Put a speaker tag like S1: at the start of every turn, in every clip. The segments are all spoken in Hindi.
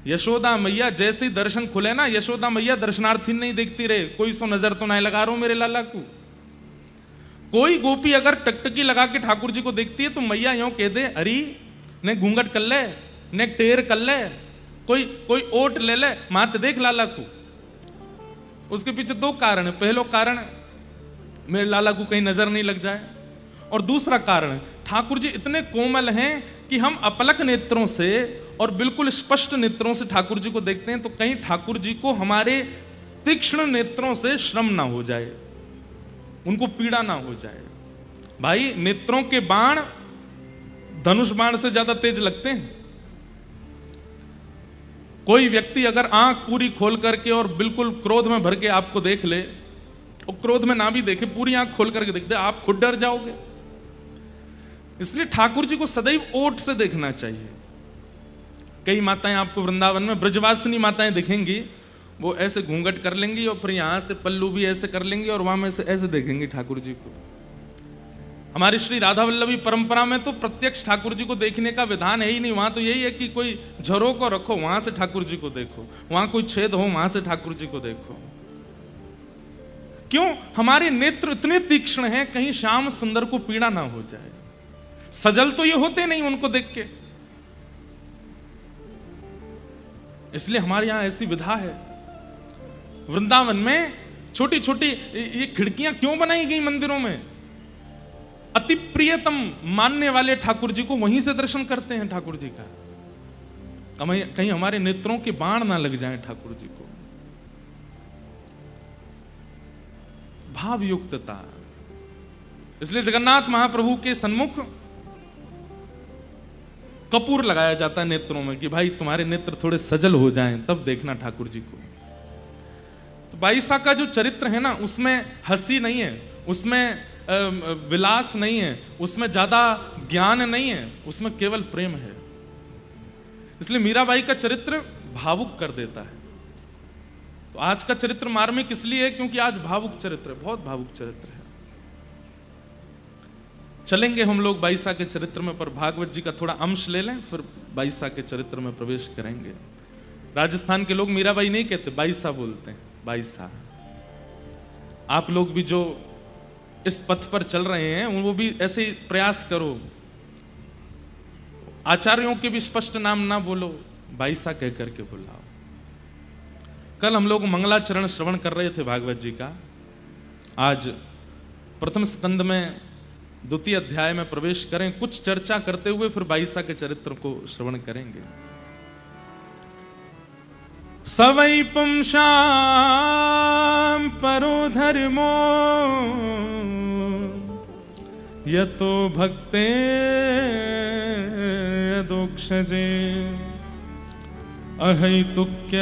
S1: यशोदा मैया जैसे ही दर्शन खुले ना, यशोदा मैया दर्शनार्थी नहीं देखती रहे, कोई सो नजर तो नहीं लगा रहा हूं मेरे लाला को। कोई गोपी अगर टकटकी लगा के ठाकुर जी को देखती है तो मैया यूं कह दे, अरे ने घूंघट कर ले, ने टेर कर ले, कोई ओट ले ले, मात देख लाला को। उसके पीछे दो कारण है। पहला कारण मेरे लाला को कहीं नजर नहीं लग जाए, और दूसरा कारण ठाकुर जी इतने कोमल हैं कि हम अपलक नेत्रों से और बिल्कुल स्पष्ट नेत्रों से ठाकुर जी को देखते हैं, तो कहीं ठाकुर जी को हमारे तीक्ष्ण नेत्रों से श्रम ना हो जाए, उनको पीड़ा ना हो जाए। भाई नेत्रों के बाण धनुष बाण से ज्यादा तेज लगते हैं। कोई व्यक्ति अगर आंख पूरी खोल करके और बिल्कुल क्रोध में भर के आपको देख ले, और क्रोध में ना भी देखे, पूरी आंख खोल करके देख दे, आप खुद डर जाओगे। इसलिए ठाकुर जी को सदैव ओट से देखना चाहिए। कई माताएं आपको वृंदावन में ब्रजवासिनी माताएं दिखेंगी, वो ऐसे घूंघट कर लेंगी और फिर यहां से पल्लू भी ऐसे कर लेंगी और वहां में से ऐसे देखेंगी ठाकुर जी को। हमारी श्री राधा वल्लभी परंपरा में तो प्रत्यक्ष ठाकुर जी को देखने का विधान है ही नहीं। वहां तो यही है कि कोई झरों को रखो, वहां से ठाकुर जी को देखो, वहां कोई छेद हो, वहां से ठाकुर जी को देखो। क्यों? हमारे नेत्र इतने तीक्ष्ण हैं, कहीं श्याम सुंदर को पीड़ा ना हो जाए। सजल तो ये होते नहीं उनको देख के, इसलिए हमारे यहां ऐसी विधा है। वृंदावन में छोटी छोटी ये खिड़कियां क्यों बनाई गई मंदिरों में? अति प्रियतम मानने वाले ठाकुर जी को वहीं से दर्शन करते हैं ठाकुर जी का। कहीं हमारे नेत्रों के बाण ना लग जाएं ठाकुर जी को। भावयुक्तता। इसलिए जगन्नाथ महाप्रभु के सन्मुख कपूर लगाया जाता है नेत्रों में कि भाई तुम्हारे नेत्र थोड़े सजल हो जाएं तब देखना ठाकुर जी को। तो बाईसा का जो चरित्र है ना, उसमें हंसी नहीं है, उसमें विलास नहीं है, उसमें ज्यादा ज्ञान नहीं है, उसमें केवल प्रेम है। इसलिए मीराबाई का चरित्र भावुक कर देता है। तो आज का चरित्र मार्मिक इसलिए है क्योंकि आज भावुक चरित्र है, बहुत भावुक चरित्र है। चलेंगे हम लोग बाईसा के चरित्र में, पर भागवत जी का थोड़ा अंश ले लें, फिर बाईसा के चरित्र में प्रवेश करेंगे। राजस्थान के लोग मीराबाई नहीं कहते, बाईसा बोलते हैं, बाईसा। आप लोग भी जो इस पथ पर चल रहे हैं वो भी ऐसे ही प्रयास करो। आचार्यों के भी स्पष्ट नाम ना बोलो, बाईसा कह करके बुलाओ। कल हम लोग मंगलाचरण श्रवण कर रहे थे भागवत जी का। आज प्रथम स्कंद में द्वितीय अध्याय में प्रवेश करें, कुछ चर्चा करते हुए फिर बाईसा के चरित्र को श्रवण करेंगे। सवै पुंसां परो धर्मो यतो भक्ते यदोक्षजे अहैतुक्य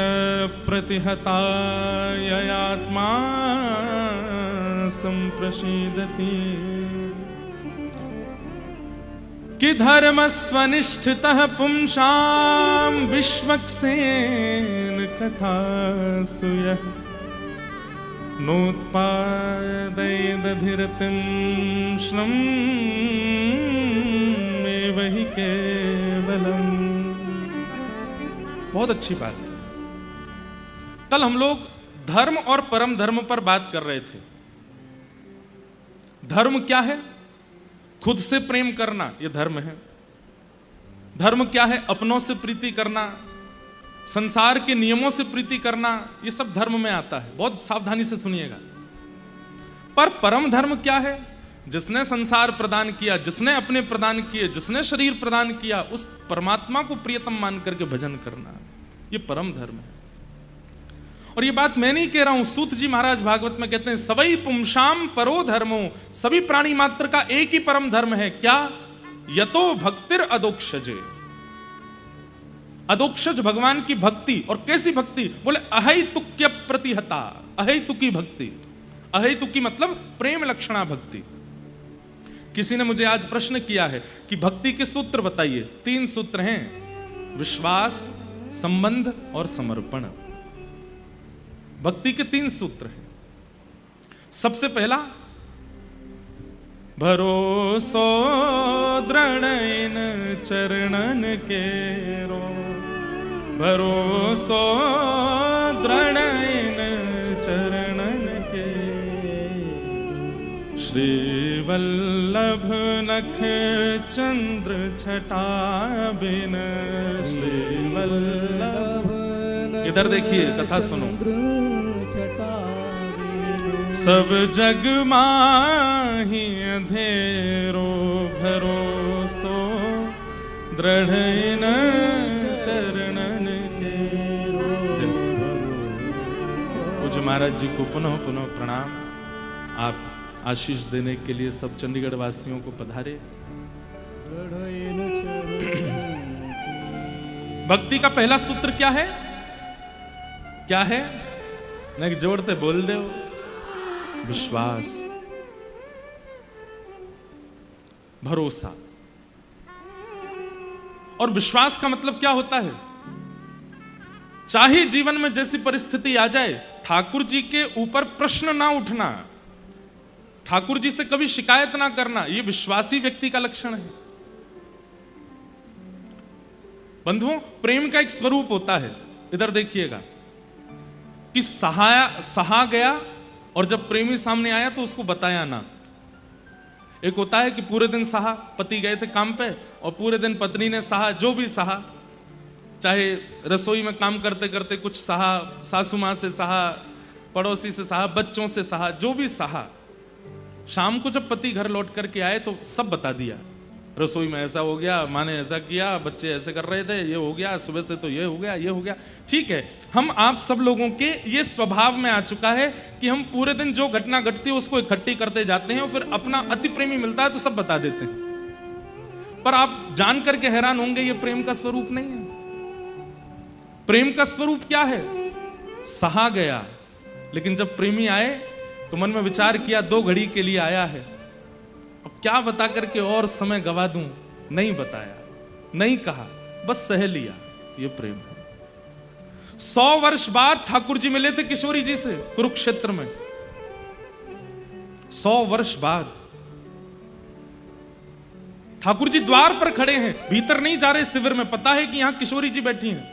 S1: प्रतिहता ययात्मा संप्रसीदति कि धर्मस्वनिष्ठितः पुंसां विश्वक्सेन कथासु यः नोत्पादयदधिरतिं श्रम एव हि केवलम्। बहुत अच्छी बात है। कल हम लोग धर्म और परम धर्म पर बात कर रहे थे। धर्म क्या है? खुद से प्रेम करना, यह धर्म है। धर्म क्या है? अपनों से प्रीति करना, संसार के नियमों से प्रीति करना, यह सब धर्म में आता है। बहुत सावधानी से सुनिएगा। पर परम धर्म क्या है? जिसने संसार प्रदान किया, जिसने अपने प्रदान किए, जिसने शरीर प्रदान किया, उस परमात्मा को प्रियतम मान करके भजन करना, यह परम धर्म है। और ये बात मैं नहीं कह रहा हूं, सूत जी महाराज भागवत में कहते हैं सवै पुंसां परो धर्मो, सभी प्राणी मात्र का एक ही परम धर्म है। क्या? यतो भक्तिर अदोक्षजे। अदोक्षज भगवान की भक्ति। और कैसी भक्ति? बोले अहैतुक्य प्रतिहता, अहैतुकी भक्ति। अहैतुकी मतलब प्रेम लक्षणा भक्ति। किसी ने मुझे आज प्रश्न किया है कि भक्ति के सूत्र बताइए। 3 सूत्र हैं, विश्वास, संबंध और समर्पण। भक्ति के 3 सूत्र हैं। सबसे पहला, भरोसो दृढ़न चरणन केरो भरोसो दृढ़ इन चरणन के, श्री वल्लभ नख चंद्र छटा बिन, श्री वल्लभ। इधर देखिए, कथा सुनो। सब जग माही अंधेरो, भरोसो दृढ़ इन चरणन के। पूज्य महाराज जी को पुनः पुनः प्रणाम। आप आशीष देने के लिए सब चंडीगढ़ वासियों को पधारे। भक्ति का पहला सूत्र क्या है? क्या है? नहीं जोड़ते बोल दो। विश्वास, भरोसा। और विश्वास का मतलब क्या होता है? चाहे जीवन में जैसी परिस्थिति आ जाए, ठाकुर जी के ऊपर प्रश्न ना उठना, ठाकुर जी से कभी शिकायत ना करना, यह विश्वासी व्यक्ति का लक्षण है। बंधुओं, प्रेम का एक स्वरूप होता है। इधर देखिएगा कि सहा गया, और जब प्रेमी सामने आया तो उसको बताया ना। एक होता है कि पूरे दिन सहा, पति गए थे काम पे और पूरे दिन पत्नी ने सहा, जो भी सहा, चाहे रसोई में काम करते करते कुछ सहा, सासू मां से सहा, पड़ोसी से सहा, बच्चों से सहा, जो भी सहा। शाम को जब पति घर लौट करके आए तो सब बता दिया। रसोई में ऐसा हो गया, माँ ने ऐसा किया, बच्चे ऐसे कर रहे थे, ये हो गया, सुबह से तो ये हो गया, ये हो गया। ठीक है, हम आप सब लोगों के ये स्वभाव में आ चुका है कि हम पूरे दिन जो घटना घटती है उसको इकट्ठी करते जाते हैं और फिर अपना अति प्रेमी मिलता है तो सब बता देते हैं। पर आप जान करके हैरान होंगे, ये प्रेम का स्वरूप नहीं है। प्रेम का स्वरूप क्या है? सहा गया, लेकिन जब प्रेमी आए तो मन में विचार किया, 2 घड़ी के लिए आया है, अब क्या बता करके और समय गवा दूं? नहीं बताया, नहीं कहा, बस सह लिया। ये प्रेम है। 100 वर्ष बाद ठाकुर जी मिले थे किशोरी जी से कुरुक्षेत्र में। 100 वर्ष बाद ठाकुर जी द्वार पर खड़े हैं, भीतर नहीं जा रहे शिविर में। पता है कि यहां किशोरी जी बैठी हैं,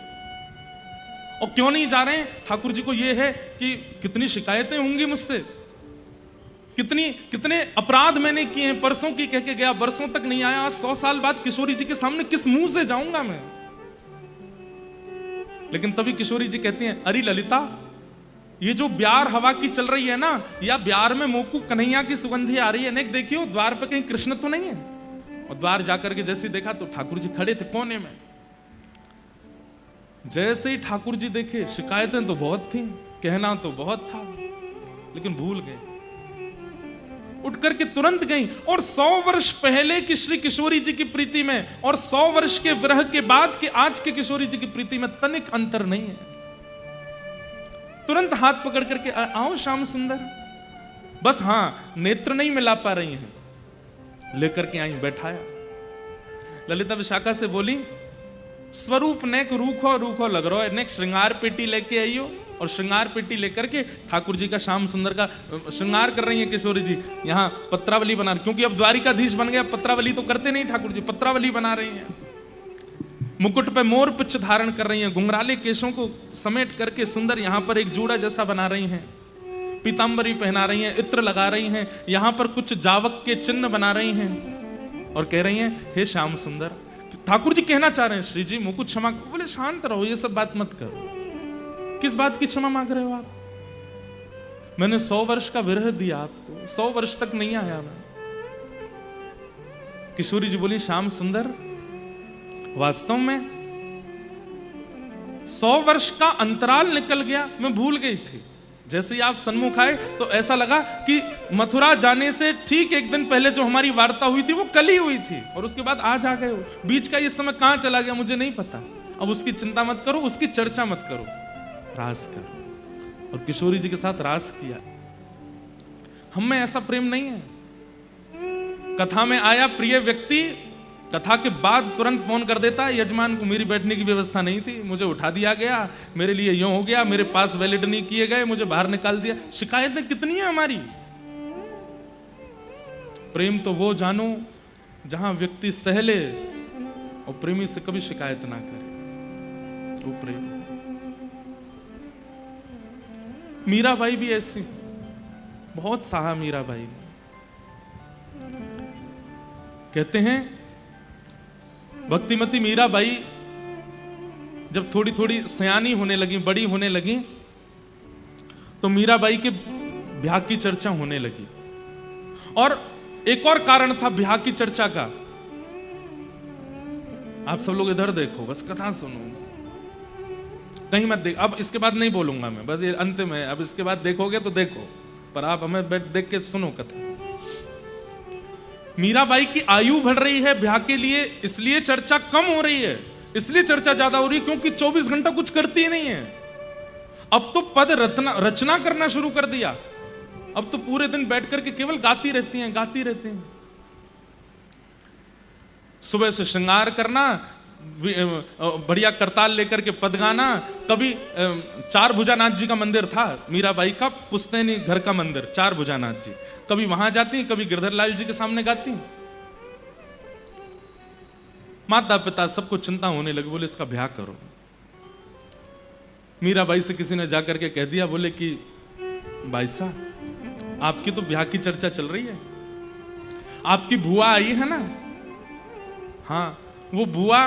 S1: और क्यों नहीं जा रहे हैं? ठाकुर जी को यह है कि कितनी शिकायतें होंगी मुझसे, कितने अपराध मैंने किए हैं, परसों की कह के गया, बरसों तक नहीं आया, आज 100 साल बाद किशोरी जी के सामने किस मुंह से जाऊंगा मैं? लेकिन तभी किशोरी जी कहती हैं, अरे ललिता, ये जो ब्यार हवा की चल रही है ना, या ब्यार में मोकू कन्हैया की सुगंधी आ रही है, नेक देखियो द्वार पे कहीं कृष्ण तो नहीं है। और द्वार जाकर के जैसे देखा तो ठाकुर जी खड़े थे कोने में। जैसे ही ठाकुर जी देखे, शिकायतें तो बहुत थी, कहना तो बहुत था, लेकिन भूल गए। उठ करके तुरंत गई, और 100 वर्ष पहले की श्री किशोरी जी की प्रीति में और 100 वर्ष के विरह के बाद के आज के किशोरी जी की प्रीति में तनिक अंतर नहीं है। तुरंत हाथ पकड़ करके आओ श्याम सुंदर। बस हाँ, नेत्र नहीं मिला पा रही हैं, लेकर के आई, बैठाया। ललिता विशाखा से बोली, स्वरूप नेक रूखो रूखो लग रहा है, नेक श्रृंगार पेटी लेके आइयो। और श्रृंगार पेटी लेकर के ठाकुर जी का श्याम सुंदर का श्रृंगार कर रही है किशोरी जी। यहाँ पत्रावली बना रही, क्योंकि अब द्वारिकाधीश बन गया, पत्रावली तो करते नहीं ठाकुर जी, पत्रावली बना रही हैं। मुकुट पे मोर पिच्छ धारण कर रही हैं, घुंघराले केशों को समेट करके सुंदर यहाँ पर एक जूड़ा जैसा बना रही हैं, पीतांबरी पहना रही हैं, इत्र लगा रही हैं, यहाँ पर कुछ जावक के चिन्ह बना रही हैं और कह रही हैं, हे श्याम सुंदर। ठाकुर जी कहना चाह रहे हैं, श्री जी मुकुट क्षमा। बोले शांत रहो, ये सब बात मत करो। किस बात की क्षमा मांग रहे हो आप? मैंने 100 वर्ष का विरह दिया आपको, 100 वर्ष तक नहीं आया मैं। किशोरी जी बोली, श्याम सुंदर, वास्तव में 100 वर्ष का अंतराल निकल गया, मैं भूल गई थी। जैसे ही आप सन्मुख आए तो ऐसा लगा कि मथुरा जाने से ठीक एक दिन पहले जो हमारी वार्ता हुई थी वो कल ही हुई थी, और उसके बाद आज आ गए हो। बीच का ये समय कहां चला गया मुझे नहीं पता। अब उसकी चिंता मत करो, उसकी चर्चा मत करो, रास करो। और किशोरी जी के साथ रास किया। हम में ऐसा प्रेम नहीं है। कथा में आया प्रिय व्यक्ति, कथा के बाद तुरंत फोन कर देता है यजमान को, मेरी बैठने की व्यवस्था नहीं थी, मुझे उठा दिया गया, मेरे लिए यूं हो गया, मेरे पास वैलिड नहीं किए गए, मुझे बाहर निकाल दिया। शिकायतें कितनी है हमारी। प्रेम तो वो जानो जहां व्यक्ति सहले और प्रेमी से कभी शिकायत ना करे। वो प्रेम। मीराबाई भी ऐसी, बहुत सहा मीराबाई ने। कहते हैं भक्तिमती मीराबाई जब थोड़ी थोड़ी सयानी होने लगी, बड़ी होने लगी, तो मीराबाई के ब्याह की चर्चा होने लगी। और एक और कारण था ब्याह की चर्चा का। आप सब लोग इधर देखो, बस कथा सुनो, कहीं मत देख। अब इसके बाद नहीं बोलूंगा मैं, बस ये अंतिम है। अब इसके बाद देखोगे तो देखो, पर आप हमें बैठ देख के सुनो कथा। मीराबाई की आयु बढ़ रही है ब्याह के लिए, इसलिए चर्चा कम हो रही है, इसलिए चर्चा ज्यादा हो रही है क्योंकि 24 घंटा कुछ करती ही नहीं है। अब तो पद रचना करना शुरू कर दिया। अब तो पूरे दिन बैठ करके केवल गाती रहती हैं, गाती रहती हैं। सुबह से श्रृंगार करना, बढ़िया करताल लेकर के पद गाना। कभी चार भुजानाथ जी का मंदिर था मीराबाई का, पुश्तैनी घर का मंदिर, चार भुजानाथ जी। कभी वहां जाती, कभी गिरधर लाल जी के सामने गाती। माता पिता सबको चिंता होने लगी, बोले इसका ब्याह करो। मीराबाई से किसी ने जाकर के कह दिया, बोले कि भाई साहब आपकी तो ब्याह की चर्चा चल रही है, आपकी बुआ आई है ना। हाँ, वो बुआ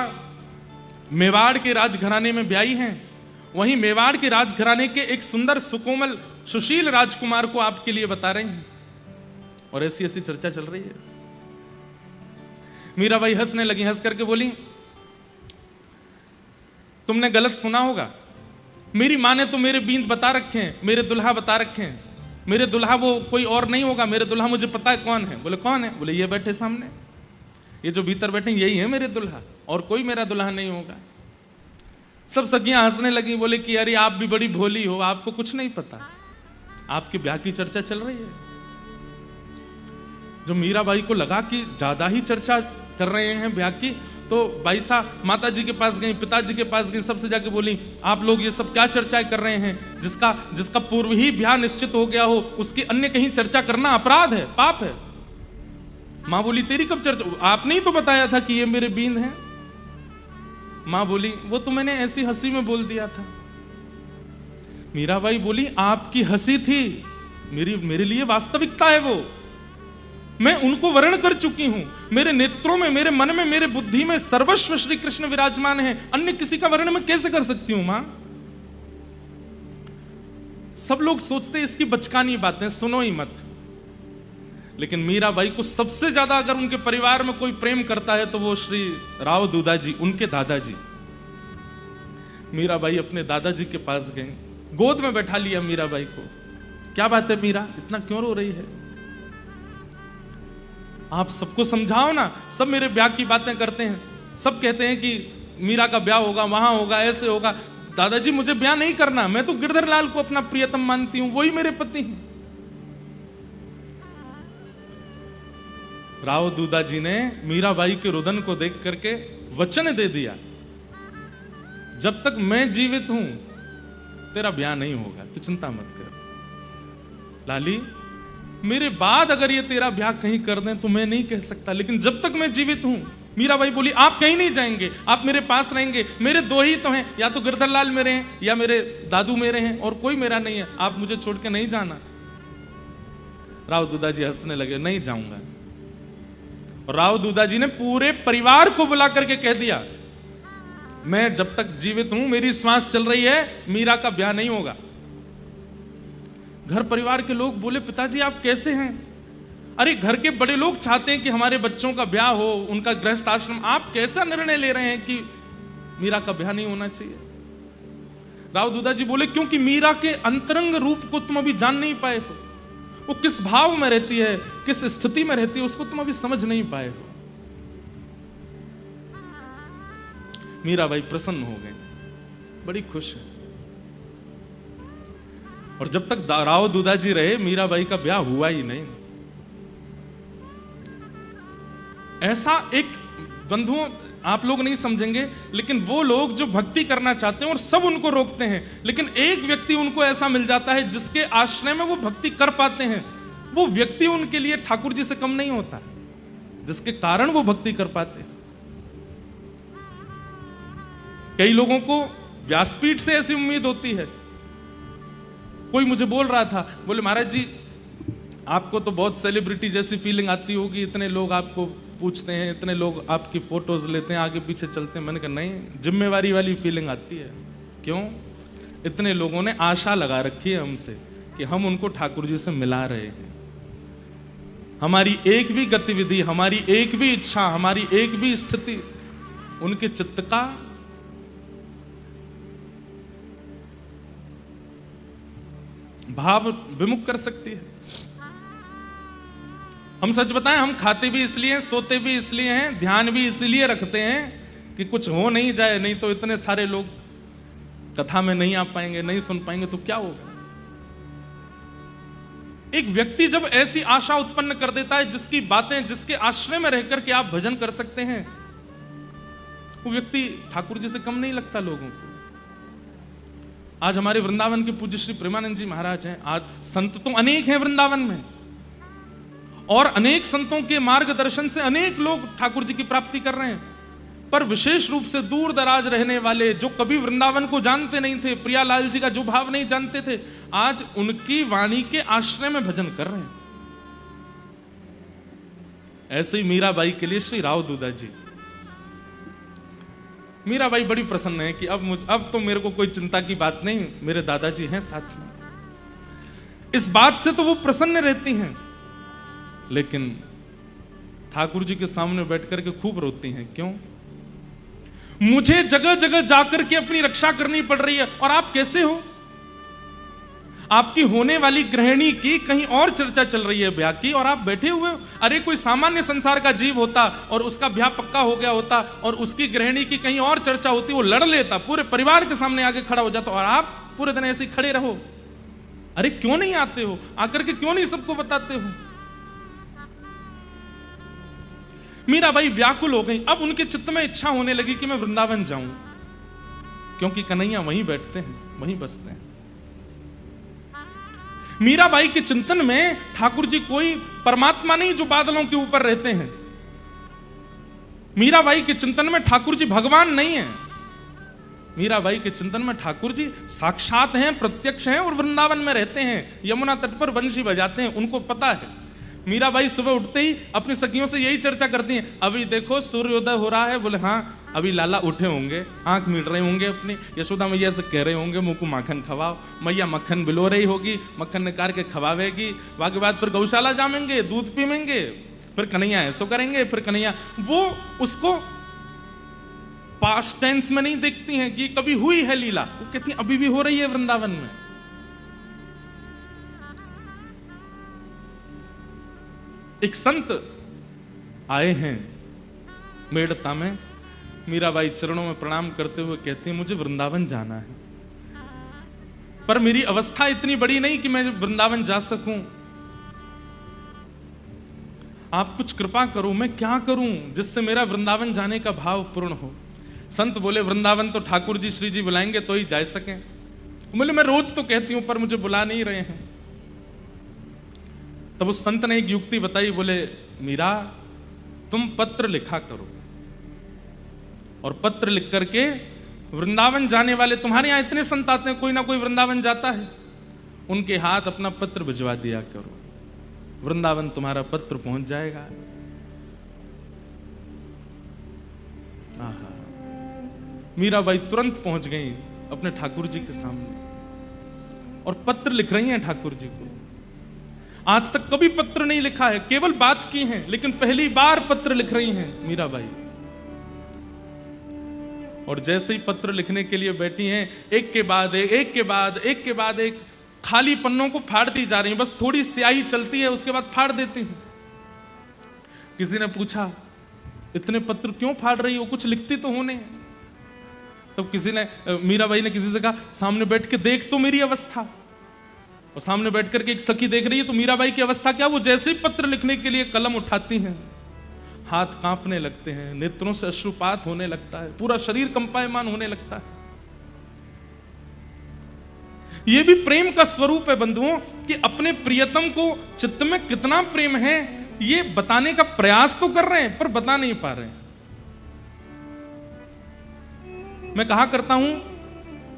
S1: मेवाड़ के राजघराने में ब्याही हैं। वहीं मेवाड़ के राजघराने के एक सुंदर सुकोमल सुशील राजकुमार को आपके लिए बता रहे हैं, और ऐसी ऐसी चर्चा चल रही है। मीराबाई हंसने लगी, हंस करके बोली, तुमने गलत सुना होगा। मेरी माँ ने तो मेरे बींद बता रखे हैं, मेरे दुल्हा बता रखे हैं। मेरे दुल्हा वो कोई और नहीं होगा, मेरे दुल्हा मुझे पता है कौन है। बोले कौन है? बोले ये बैठे सामने, ये जो भीतर बैठे यही है मेरे दुल्हा, और कोई मेरा दुल्हा नहीं होगा। सब सखियां हंसने लगी, बोले कि अरे आप भी बड़ी भोली हो, आपको कुछ नहीं पता, आपके ब्याह की चर्चा चल रही है। जो मीराबाई को लगा कि ज्यादा ही चर्चा कर रहे हैं ब्याह की, तो बाईसा माता जी के पास गई, पिताजी के पास गई, सबसे जाके बोली, आप लोग ये सब क्या चर्चाएं कर रहे हैं? जिसका पूर्व ही ब्याह निश्चित हो गया हो उसकी अन्य कहीं चर्चा करना अपराध है, पाप है। मां बोली, तेरी कब चर्चा? आपने ही तो बताया था कि ये मेरे बींद हैं। मां बोली, वो तो मैंने ऐसी हंसी में बोल दिया था। मीराबाई बोली, आपकी हंसी थी, मेरे लिए वास्तविकता है वो। मैं उनको वर्ण कर चुकी हूं। मेरे नेत्रों में, मेरे मन में, मेरे बुद्धि में सर्वस्व श्री कृष्ण विराजमान है। अन्य किसी का वर्ण मैं कैसे कर सकती हूं मां? सब लोग सोचते इसकी बचकानी बातें, सुनो ही मत। लेकिन मीराबाई को सबसे ज्यादा अगर उनके परिवार में कोई प्रेम करता है तो वो श्री राव दूधा जी, उनके दादाजी। मीराबाई अपने दादाजी के पास गए, गोद में बैठा लिया मीराबाई को। क्या बात है मीरा, इतना क्यों रो रही है? आप सबको समझाओ ना, सब मेरे ब्याह की बातें करते हैं, सब कहते हैं कि मीरा का ब्याह होगा, वहां होगा, ऐसे होगा। दादाजी मुझे ब्याह नहीं करना, मैं तो गिरधर लाल को अपना प्रियतम मानती हूं, वही मेरे पति हैं। राव दूधा जी ने मीराबाई के रुदन को देख करके वचन दे दिया, जब तक मैं जीवित हूं तेरा ब्याह नहीं होगा, तू चिंता मत कर। लाली, मेरे बाद अगर ये तेरा ब्याह कहीं कर दें तो मैं नहीं कह सकता, लेकिन जब तक मैं जीवित हूं। मीराबाई बोली, आप कहीं नहीं जाएंगे, आप मेरे पास रहेंगे। मेरे दो ही तो हैं, या तो गिरधर लाल मेरे हैं या मेरे दादू मेरे हैं, और कोई मेरा नहीं है। आप मुझे छोड़ के नहीं जाना। राव दूधा जी हंसने लगे, नहीं जाऊंगा। और राव दूधा जी ने पूरे परिवार को बुला करके कह दिया, मैं जब तक जीवित हूं, मेरी श्वास चल रही है, मीरा का ब्याह नहीं होगा। घर परिवार के लोग बोले, पिताजी आप कैसे हैं? अरे घर के बड़े लोग चाहते हैं कि हमारे बच्चों का ब्याह हो, उनका गृहस्थ आश्रम, आप कैसा निर्णय ले रहे हैं कि मीरा का ब्याह नहीं होना चाहिए? राव दूधा जी बोले, क्योंकि मीरा के अंतरंग रूप को तुम अभी जान नहीं पाए हो। वो किस भाव में रहती है, किस स्थिति में रहती है, उसको तुम अभी समझ नहीं पाए हो। मीराबाई प्रसन्न हो गई, बड़ी खुश है। और जब तक राव दूधा जी रहे, मीराबाई का ब्याह हुआ ही नहीं। ऐसा एक, बंधुओं आप लोग नहीं समझेंगे, लेकिन वो लोग जो भक्ति करना चाहते हैं और सब उनको रोकते हैं, लेकिन एक व्यक्ति उनको ऐसा मिल जाता है जिसके आश्रय में वो भक्ति कर पाते हैं। वो व्यक्ति उनके लिए ठाकुर जी से कम नहीं होता, जिसके कारण वो भक्ति कर पाते हैं। कई लोगों को व्यासपीठ से ऐसी उम्मीद होती है। कोई मुझे बोल रहा था, बोले महाराज जी आपको तो बहुत सेलिब्रिटी जैसी फीलिंग आती होगी, इतने लोग आपको पूछते हैं, इतने लोग आपकी फोटोज लेते हैं, आगे पीछे चलते हैं। मैंने कहा नहीं, जिम्मेवारी वाली फीलिंग आती है। क्यों? इतने लोगों ने आशा लगा रखी है हमसे कि हम उनको ठाकुर जी से मिला रहे हैं। हमारी एक भी गतिविधि, हमारी एक भी इच्छा, हमारी एक भी स्थिति उनके चित्त का भाव विमुख कर सकती है। हम सच बताएं, हम खाते भी इसलिए, सोते भी इसलिए हैं, ध्यान भी इसलिए रखते हैं कि कुछ हो नहीं जाए, नहीं तो इतने सारे लोग कथा में नहीं आ पाएंगे, नहीं सुन पाएंगे तो क्या होगा। एक व्यक्ति जब ऐसी आशा उत्पन्न कर देता है जिसकी बातें, जिसके आश्रय में रहकर के आप भजन कर सकते हैं, वो व्यक्ति ठाकुर जी से कम नहीं लगता लोगों को। आज हमारे वृंदावन के पूज्य श्री प्रेमानंद जी महाराज हैं। आज संत तो अनेक हैं वृंदावन में, और अनेक संतों के मार्गदर्शन से अनेक लोग ठाकुर जी की प्राप्ति कर रहे हैं। पर विशेष रूप से दूर दराज रहने वाले, जो कभी वृंदावन को जानते नहीं थे, प्रियालाल जी का जो भाव नहीं जानते थे, आज उनकी वाणी के आश्रय में भजन कर रहे हैं। ऐसे ही मीराबाई के लिए श्री राव दूधा जी, मीराबाई बड़ी प्रसन्न है कि अब तो मेरे को कोई चिंता की बात नहीं, मेरे दादाजी हैं साथ में। इस बात से तो वो प्रसन्न रहती हैं, लेकिन ठाकुर जी के सामने बैठ करके खूब रोती हैं। क्यों? मुझे जगह जगह जाकर के अपनी रक्षा करनी पड़ रही है, और आप कैसे हो? आपकी होने वाली गृहिणी की कहीं और चर्चा चल रही है ब्याह की, और आप बैठे हुए हो। अरे कोई सामान्य संसार का जीव होता और उसका ब्याह पक्का हो गया होता और उसकी गृहिणी की कहीं और चर्चा होती, वो लड़ लेता, पूरे परिवार के सामने आगे खड़ा हो जाता, और आप पूरे दिन ऐसे खड़े रहो। अरे क्यों नहीं आते हो? आकर के क्यों नहीं सबको बताते हो? मीराबाई व्याकुल हो गई। अब उनके चित्त में इच्छा होने लगी कि मैं वृंदावन जाऊं, क्योंकि कन्हैया वहीं बैठते हैं, वहीं बसते हैं। मीराबाई के चिंतन में ठाकुर जी कोई परमात्मा नहीं जो बादलों के ऊपर रहते हैं। मीराबाई के चिंतन में ठाकुर जी भगवान नहीं है। मीराबाई के चिंतन में ठाकुर जी साक्षात हैं, प्रत्यक्ष हैं, और वृंदावन में रहते हैं, यमुना तट पर बंशी बजाते हैं। उनको पता है। मीराबाई सुबह उठते ही अपनी सखियों से यही चर्चा करती हैं, अभी देखो सूर्योदय हो रहा है। बोले हाँ, अभी लाला उठे होंगे, आंख मीट रहे होंगे अपनी, यशोदा मैया से कह रहे होंगे मुंह को माखन खवाओ। मैया मक्खन बिलो रही होगी, मक्खन निकाल के खवावेगी। बाकी बात फिर गौशाला जामेंगे, दूध पीमेंगे, फिर कन्हैया ऐसो करेंगे, फिर कन्हैया। वो उसको पास्ट टेंस में नहीं देखती हैं कि कभी हुई है लीला, वो कहती हैं अभी भी हो रही है वृंदावन में। एक संत आए हैं मेड़ता में, मीराबाई चरणों में प्रणाम करते हुए कहते हैं मुझे वृंदावन जाना है, पर मेरी अवस्था इतनी बड़ी नहीं कि मैं वृंदावन जा सकूं। आप कुछ कृपा करो, मैं क्या करूं जिससे मेरा वृंदावन जाने का भाव पूर्ण हो। संत बोले वृंदावन तो ठाकुर जी श्री जी बुलाएंगे तो ही जा सकें। बोले मैं रोज तो कहती हूं पर मुझे बुला नहीं रहे हैं। तब उस संत ने एक युक्ति बताई। बोले मीरा, तुम पत्र लिखा करो, और पत्र लिख करके वृंदावन जाने वाले, तुम्हारे यहां इतने संत आते हैं, कोई ना कोई वृंदावन जाता है, उनके हाथ अपना पत्र भिजवा दिया करो, वृंदावन तुम्हारा पत्र पहुंच जाएगा। मीराबाई तुरंत पहुंच गई अपने ठाकुर जी के सामने और पत्र लिख रही हैं ठाकुर जी को। आज तक कभी पत्र नहीं लिखा है, केवल बात की है, लेकिन पहली बार पत्र लिख रही हैं मीराबाई। और जैसे ही पत्र लिखने के लिए बैठी हैं, एक के बाद एक, एक के बाद एक के बाद एक खाली पन्नों को फाड़ती जा रही हैं। बस थोड़ी स्याही चलती है, उसके बाद फाड़ देती हैं। किसी ने पूछा इतने पत्र क्यों फाड़ रही हो, कुछ लिखती तो होने। तब किसी ने, मीराबाई ने किसी से कहा सामने बैठ के देख तो मेरी अवस्था। और सामने बैठ करके एक सखी देख रही है, तो मीराबाई की अवस्था क्या, वो जैसे ही पत्र लिखने के लिए कलम उठाती हैं, हाथ कांपने लगते हैं, नेत्रों से अश्रुपात होने लगता है, पूरा शरीर कंपायमान होने लगता है। यह भी प्रेम का स्वरूप है बंधुओं, कि अपने प्रियतम को चित्त में कितना प्रेम है ये बताने का प्रयास तो कर रहे हैं, पर बता नहीं पा रहे हैं। मैं कहा करता हूं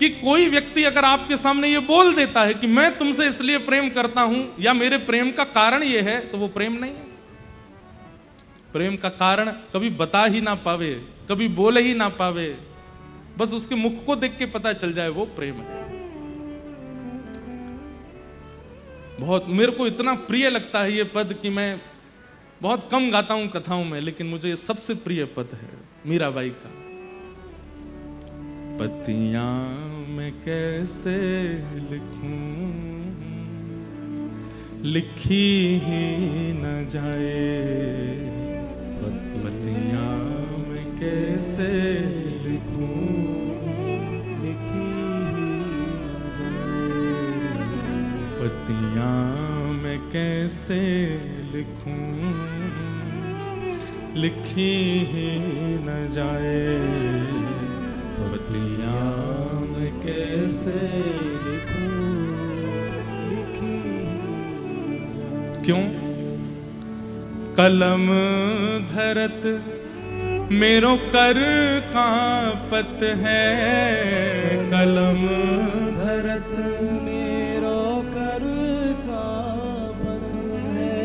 S1: कि कोई व्यक्ति अगर आपके सामने ये बोल देता है कि मैं तुमसे इसलिए प्रेम करता हूं या मेरे प्रेम का कारण ये है, तो वो प्रेम नहीं है। प्रेम का कारण कभी बता ही ना पावे, कभी बोले ही ना पावे, बस उसके मुख को देख के पता चल जाए वो प्रेम है। बहुत मेरे को इतना प्रिय लगता है ये पद कि मैं बहुत कम गाता हूं कथाओं में, लेकिन मुझे ये सबसे प्रिय पद है मीराबाई का। पतियां मैं कैसे लिखूं, लिखी ही न जाए। पतियां मैं कैसे लिखूं, लिखी ही न जाए। पतियां मैं कैसे लिखूं, लिखी ही न जाए। पतियां मैं कैसे लिखूं, लिखी ही न जाए। क्यों? कलम धरत मेरो कर कांपत है, कलम धरत मेरो कर कांपत है।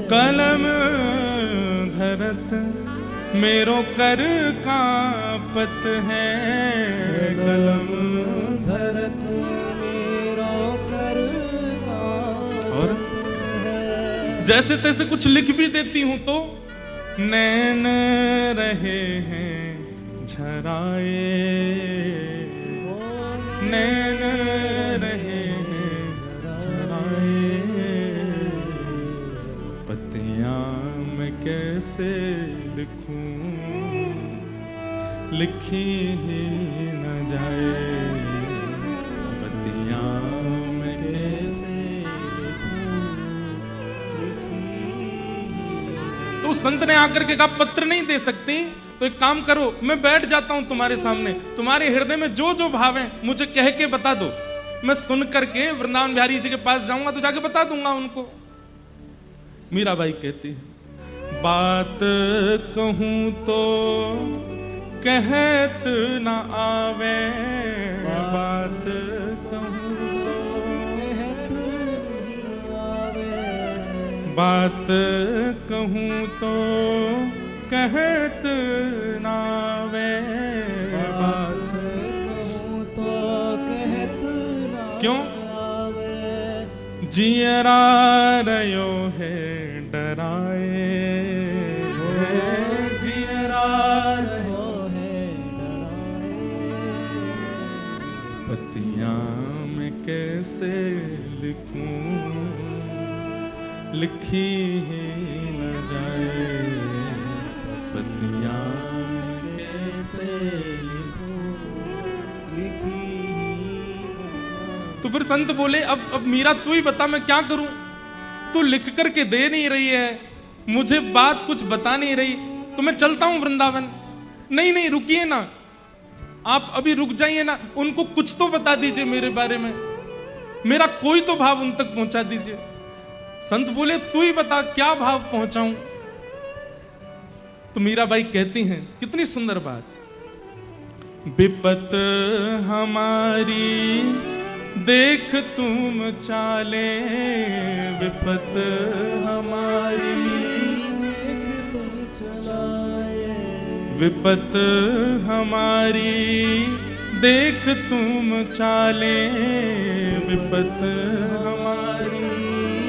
S1: कलम धरत मेरो कर कांपत है, कलम धरत मेरो कर कांपत है। जैसे तैसे कुछ लिख भी देती हूं तो नैन रहे हैं झराए, नैन रहे हैं झराए। पतियां मैं कैसे लिखूं, लिखी ही न जाए। पतियां मैं कैसे लिखूं, लिखी ही। तो संत ने आकर के कहा पत्र नहीं दे सकती, तो एक काम करो, मैं बैठ जाता हूं तुम्हारे सामने, तुम्हारे हृदय में जो जो भाव है मुझे कह के बता दो, मैं सुन करके वृंदावन बिहारी जी के पास जाऊंगा तो जाके बता दूंगा उनको। मीराबाई कहती है बात कहूं तो कहत न आवे, बात कहूं तो कहत नहीं आवे। बात कहूं तो कहत न आवे, बात कहूं तो कहत न आवे। क्यों? जियरा रयो है डराए, जियरा रयो है डराए। पतियां मैं कैसे लिखूं, लिखी ही न जाए। पतियां कैसे लिखूं, लिखी ही न। तो फिर संत बोले अब मीरा तू ही बता मैं क्या करूं, तू लिख करके दे नहीं रही है, मुझे बात कुछ बता नहीं रही, तो मैं चलता हूं वृंदावन। नहीं नहीं रुकिए ना, आप अभी रुक जाइए ना, उनको कुछ तो बता दीजिए मेरे बारे में, मेरा कोई तो भाव उन तक पहुंचा दीजिए। संत बोले तू ही बता क्या भाव पहुंचाऊं। तो मीराबाई कहती हैं कितनी सुंदर बात, विपत हमारी देख तुम चाले, विपत हमारी देख तुम चलाए। विपत हमारी देख तुम चाले, विपत हमारी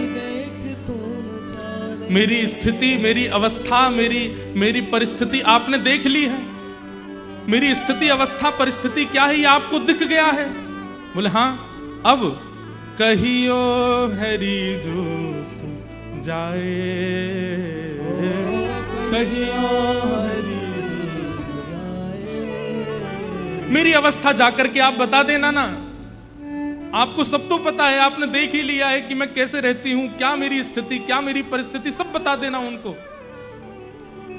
S1: देख तुम चाले। मेरी स्थिति, मेरी अवस्था, मेरी परिस्थिति आपने देख ली है। मेरी स्थिति अवस्था परिस्थिति क्या है ये आपको दिख गया है। बोले हाँ, अब कहियो हरि जो जाए, कहियो हरि जो जाए। मेरी अवस्था जाकर के आप बता देना ना, आपको सब तो पता है, आपने देख ही लिया है कि मैं कैसे रहती हूं, क्या मेरी स्थिति, क्या मेरी परिस्थिति, सब बता देना उनको।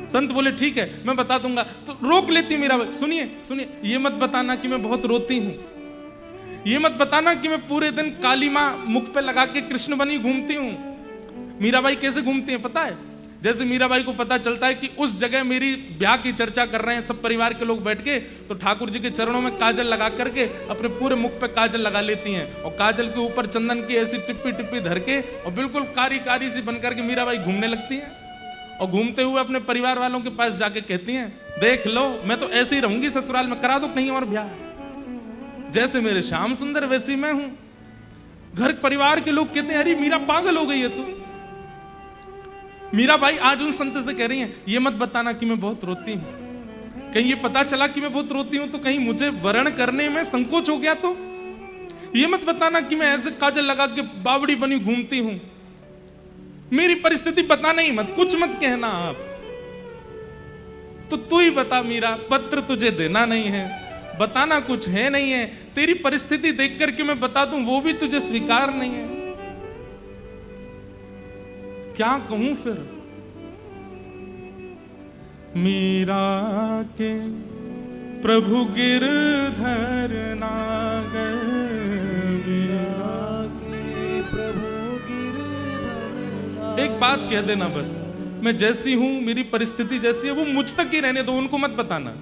S1: संत बोले ठीक है मैं बता दूंगा। तो रोक लेती मीरा, सुनिए सुनिए, ये मत बताना कि मैं बहुत रोती हूं, ये मत बताना कि मैं पूरे दिन काली मां मुख पे लगा के कृष्ण बनी घूमती हूं। मीराबाई कैसे घूमती हैं पता है? जैसे मीराबाई को पता चलता है कि उस जगह मेरी ब्याह की चर्चा कर रहे हैं सब परिवार के लोग बैठ के, तो ठाकुर जी के चरणों में काजल लगा करके अपने पूरे मुख पे काजल लगा लेती हैं और काजल के ऊपर चंदन की ऐसी टिप्पी टिप्पी धर के और बिल्कुल कारी कारी सी बनकर के मीराबाई घूमने लगती हैं और घूमते हुए अपने परिवार वालों के पास जाके कहती हैं, देख लो मैं तो ऐसे ही रहूंगी ससुराल में, करा दो कहीं और ब्याह, जैसे मेरे श्याम सुंदर वैसी मैं हूं। घर परिवार के लोग कहते हैं अरे मीरा पागल हो गई है तू। मीराबाई आज उन संत से कह रही हैं, ये मत बताना कि मैं बहुत रोती हूं, कहीं ये पता चला कि मैं बहुत रोती हूं तो कहीं मुझे वर्ण करने में संकोच हो गया तो। ये मत बताना कि मैं ऐसे काजल लगा के बावड़ी बनी घूमती हूं। मेरी परिस्थिति बताना ही मत, कुछ मत कहना आप। तो तू ही बता मीरा, पत्र तुझे देना नहीं है, बताना कुछ है नहीं है, तेरी परिस्थिति देख करके मैं बता दूं वो भी तुझे स्वीकार नहीं है, क्या कहूं फिर। मीरा के प्रभु गिरधर नागर, मीरा के प्रभु गिरधर। एक बात कह देना बस, मैं जैसी हूं, मेरी परिस्थिति जैसी है वो मुझ तक ही रहने दो, उनको मत बताना।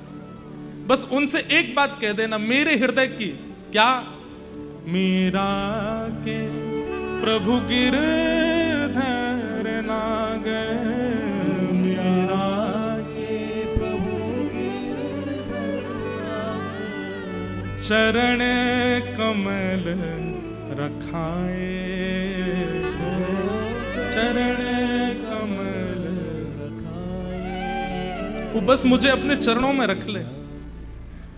S1: बस उनसे एक बात कह देना मेरे हृदय की, क्या, मीरा के प्रभु गिरधर नागर, मीरा के प्रभु गिरधर नागर, चरण कमल रखाए, चरण कमल रखाए। वो बस मुझे अपने चरणों में रख ले।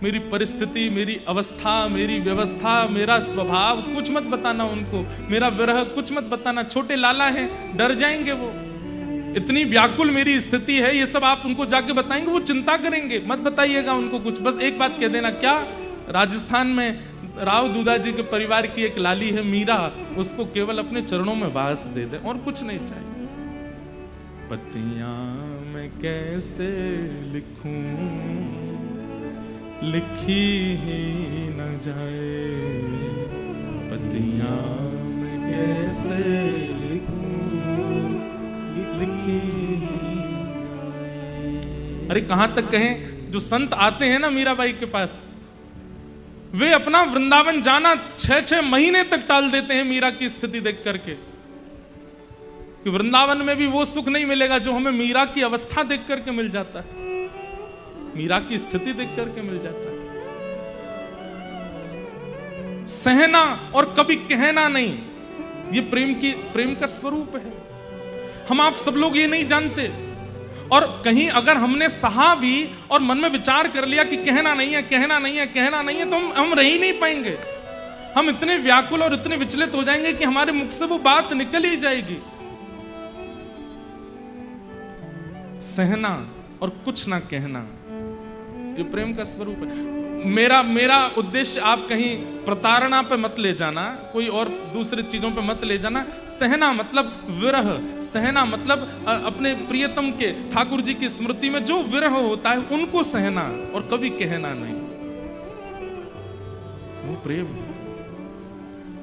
S1: मेरी परिस्थिति, मेरी अवस्था, मेरी व्यवस्था, मेरा स्वभाव कुछ मत बताना उनको, मेरा विरह कुछ मत बताना। छोटे लाला हैं, डर जाएंगे वो, इतनी व्याकुल मेरी स्थिति है, ये सब आप उनको जाके बताएंगे वो चिंता करेंगे, मत बताइएगा उनको कुछ। बस एक बात कह देना, क्या, राजस्थान में राव दूधा जी के परिवार की एक लाली है मीरा, उसको केवल अपने चरणों में वास दे दे और कुछ नहीं चाहिए। पतियां मैं कैसे लिखूं, लिखी ही न जाए, पतियां मैं कैसे लिखूं, लिखी ही न जाए। अरे कहां तक कहें, जो संत आते हैं ना मीराबाई के पास, वे अपना वृंदावन जाना 6-6 महीने तक टाल देते हैं मीरा की स्थिति देख करके, कि वृंदावन में भी वो सुख नहीं मिलेगा जो हमें मीरा की अवस्था देख करके मिल जाता है, मीरा की स्थिति देख करके मिल जाता है। सहना और कभी कहना नहीं, ये प्रेम का स्वरूप है। हम आप सब लोग ये नहीं जानते, और कहीं अगर हमने सहा भी और मन में विचार कर लिया कि कहना नहीं है, कहना नहीं है, कहना नहीं है, तो हम रह ही नहीं पाएंगे। हम इतने व्याकुल और इतने विचलित हो जाएंगे कि हमारे मुख से वो बात निकल ही जाएगी। सहना और कुछ ना कहना, ये प्रेम का स्वरूप है। मेरा उद्देश्य आप कहीं प्रताड़ना पे मत ले जाना, कोई और दूसरे चीजों पे मत ले जाना। सहना मतलब विरह, सहना मतलब अपने प्रियतम के, ठाकुर जी की स्मृति में जो विरह होता है उनको सहना, और कभी कहना नहीं, वो प्रेम है।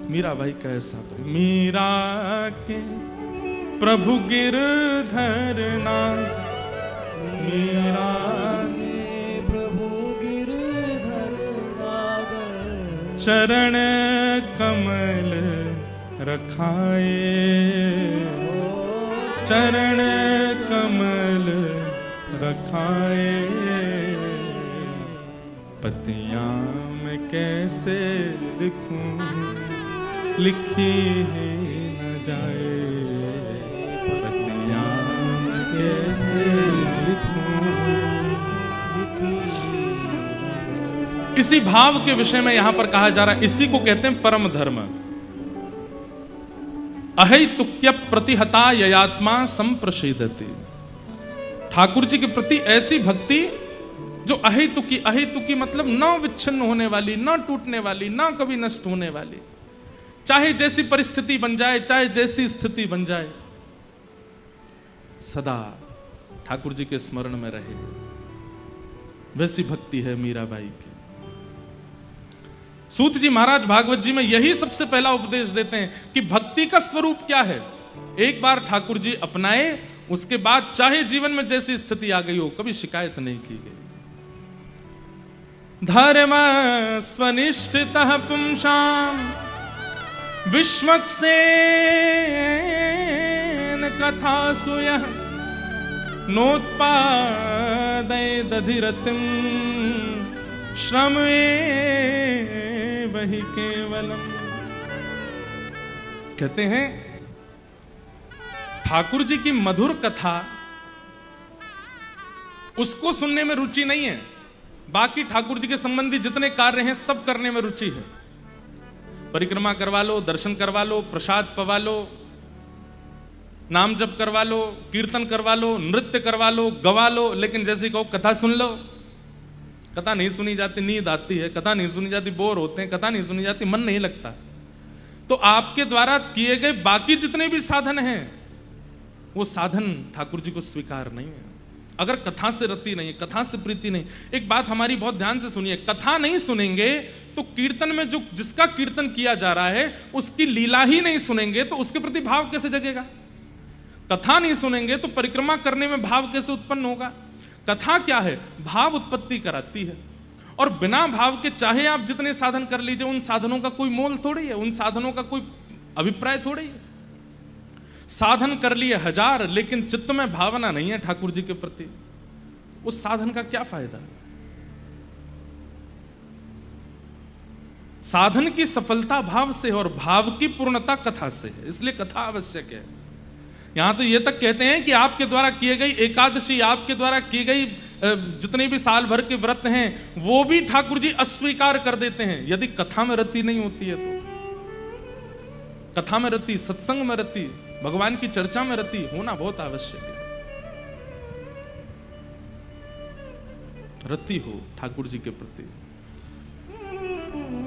S1: मीराबाई का ऐसा प्रेम। मीरा के प्रभु गिरधर नागर, मीरा के प्रभु गिरधर नागर, चरण कमल रखाए, चरण कमल रखाए, पतियां मैं कैसे लिखूं, लिखी ही न जाए, पतियां मैं कैसे लिखूं, लिखी ही न जाए। इसी भाव के विषय में यहां पर कहा जा रहा है, इसी को कहते हैं परम धर्म। अहैतुक्य प्रतिहता ययात्मा संप्रषेदते। ठाकुर जी के प्रति ऐसी भक्ति जो अहेतुकी, अहेतुकी मतलब न विच्छिन्न होने वाली, न टूटने वाली, न कभी नष्ट होने वाली, चाहे जैसी परिस्थिति बन जाए, चाहे जैसी स्थिति बन जाए, सदा ठाकुर जी के स्मरण में रहे। वैसी भक्ति है मीराबाई की। सूत जी महाराज भागवत जी में यही सबसे पहला उपदेश देते हैं कि भक्ति का स्वरूप क्या है। एक बार ठाकुर जी अपनाए उसके बाद चाहे जीवन में जैसी स्थिति आ गई हो, कभी शिकायत नहीं की गई। धर्म स्वनिष्ठितः पुंसां विश्वक्सेन कथासु यः नोत्पादयदधिरतिं श्रमेव हि केवलम्। कहते हैं ठाकुर जी की मधुर कथा, उसको सुनने में रुचि नहीं है, बाकी ठाकुर जी के संबंधी जितने कार्य हैं सब करने में रुचि है। परिक्रमा करवा लो, दर्शन करवा लो, प्रसाद पवा लो, नाम जप करवा लो, कीर्तन करवा लो, नृत्य करवा लो, गवा लो, लेकिन जैसे कहो कथा सुन लो, कथा नहीं सुनी जाती, नींद आती है, कथा नहीं सुनी जाती, बोर होते हैं, कथा नहीं सुनी जाती, मन नहीं लगता। तो आपके द्वारा किए गए बाकी जितने भी साधन हैं, वो साधन ठाकुर जी को स्वीकार नहीं है। अगर कथा से रति नहीं है, कथा से प्रीति नहीं। एक बात हमारी बहुत ध्यान से सुनिए, कथा नहीं सुनेंगे तो कीर्तन में जो जिसका कीर्तन किया जा रहा है उसकी लीला ही नहीं सुनेंगे तो उसके प्रति भाव कैसे जगेगा? कथा नहीं सुनेंगे तो परिक्रमा करने में भाव कैसे उत्पन्न होगा? कथा क्या है? भाव उत्पत्ति कराती है। और बिना भाव के चाहे आप जितने साधन कर लीजिए, उन साधनों का कोई मोल थोड़ी है, उन साधनों का कोई अभिप्राय थोड़ी है। साधन कर लिए 1000, लेकिन चित्त में भावना नहीं है ठाकुर जी के प्रति, उस साधन का क्या फायदा? साधन की सफलता भाव से और भाव की पूर्णता कथा से है, इसलिए कथा आवश्यक है। यहां तो ये तक कहते हैं कि आपके द्वारा किए गई एकादशी, आपके द्वारा की गई जितने भी साल भर के व्रत हैं, वो भी ठाकुर जी अस्वीकार कर देते हैं यदि कथा में रति नहीं होती है तो। कथा में रति, सत्संग में रति, भगवान की चर्चा में रति होना बहुत आवश्यक है। रति हो ठाकुर जी के प्रति।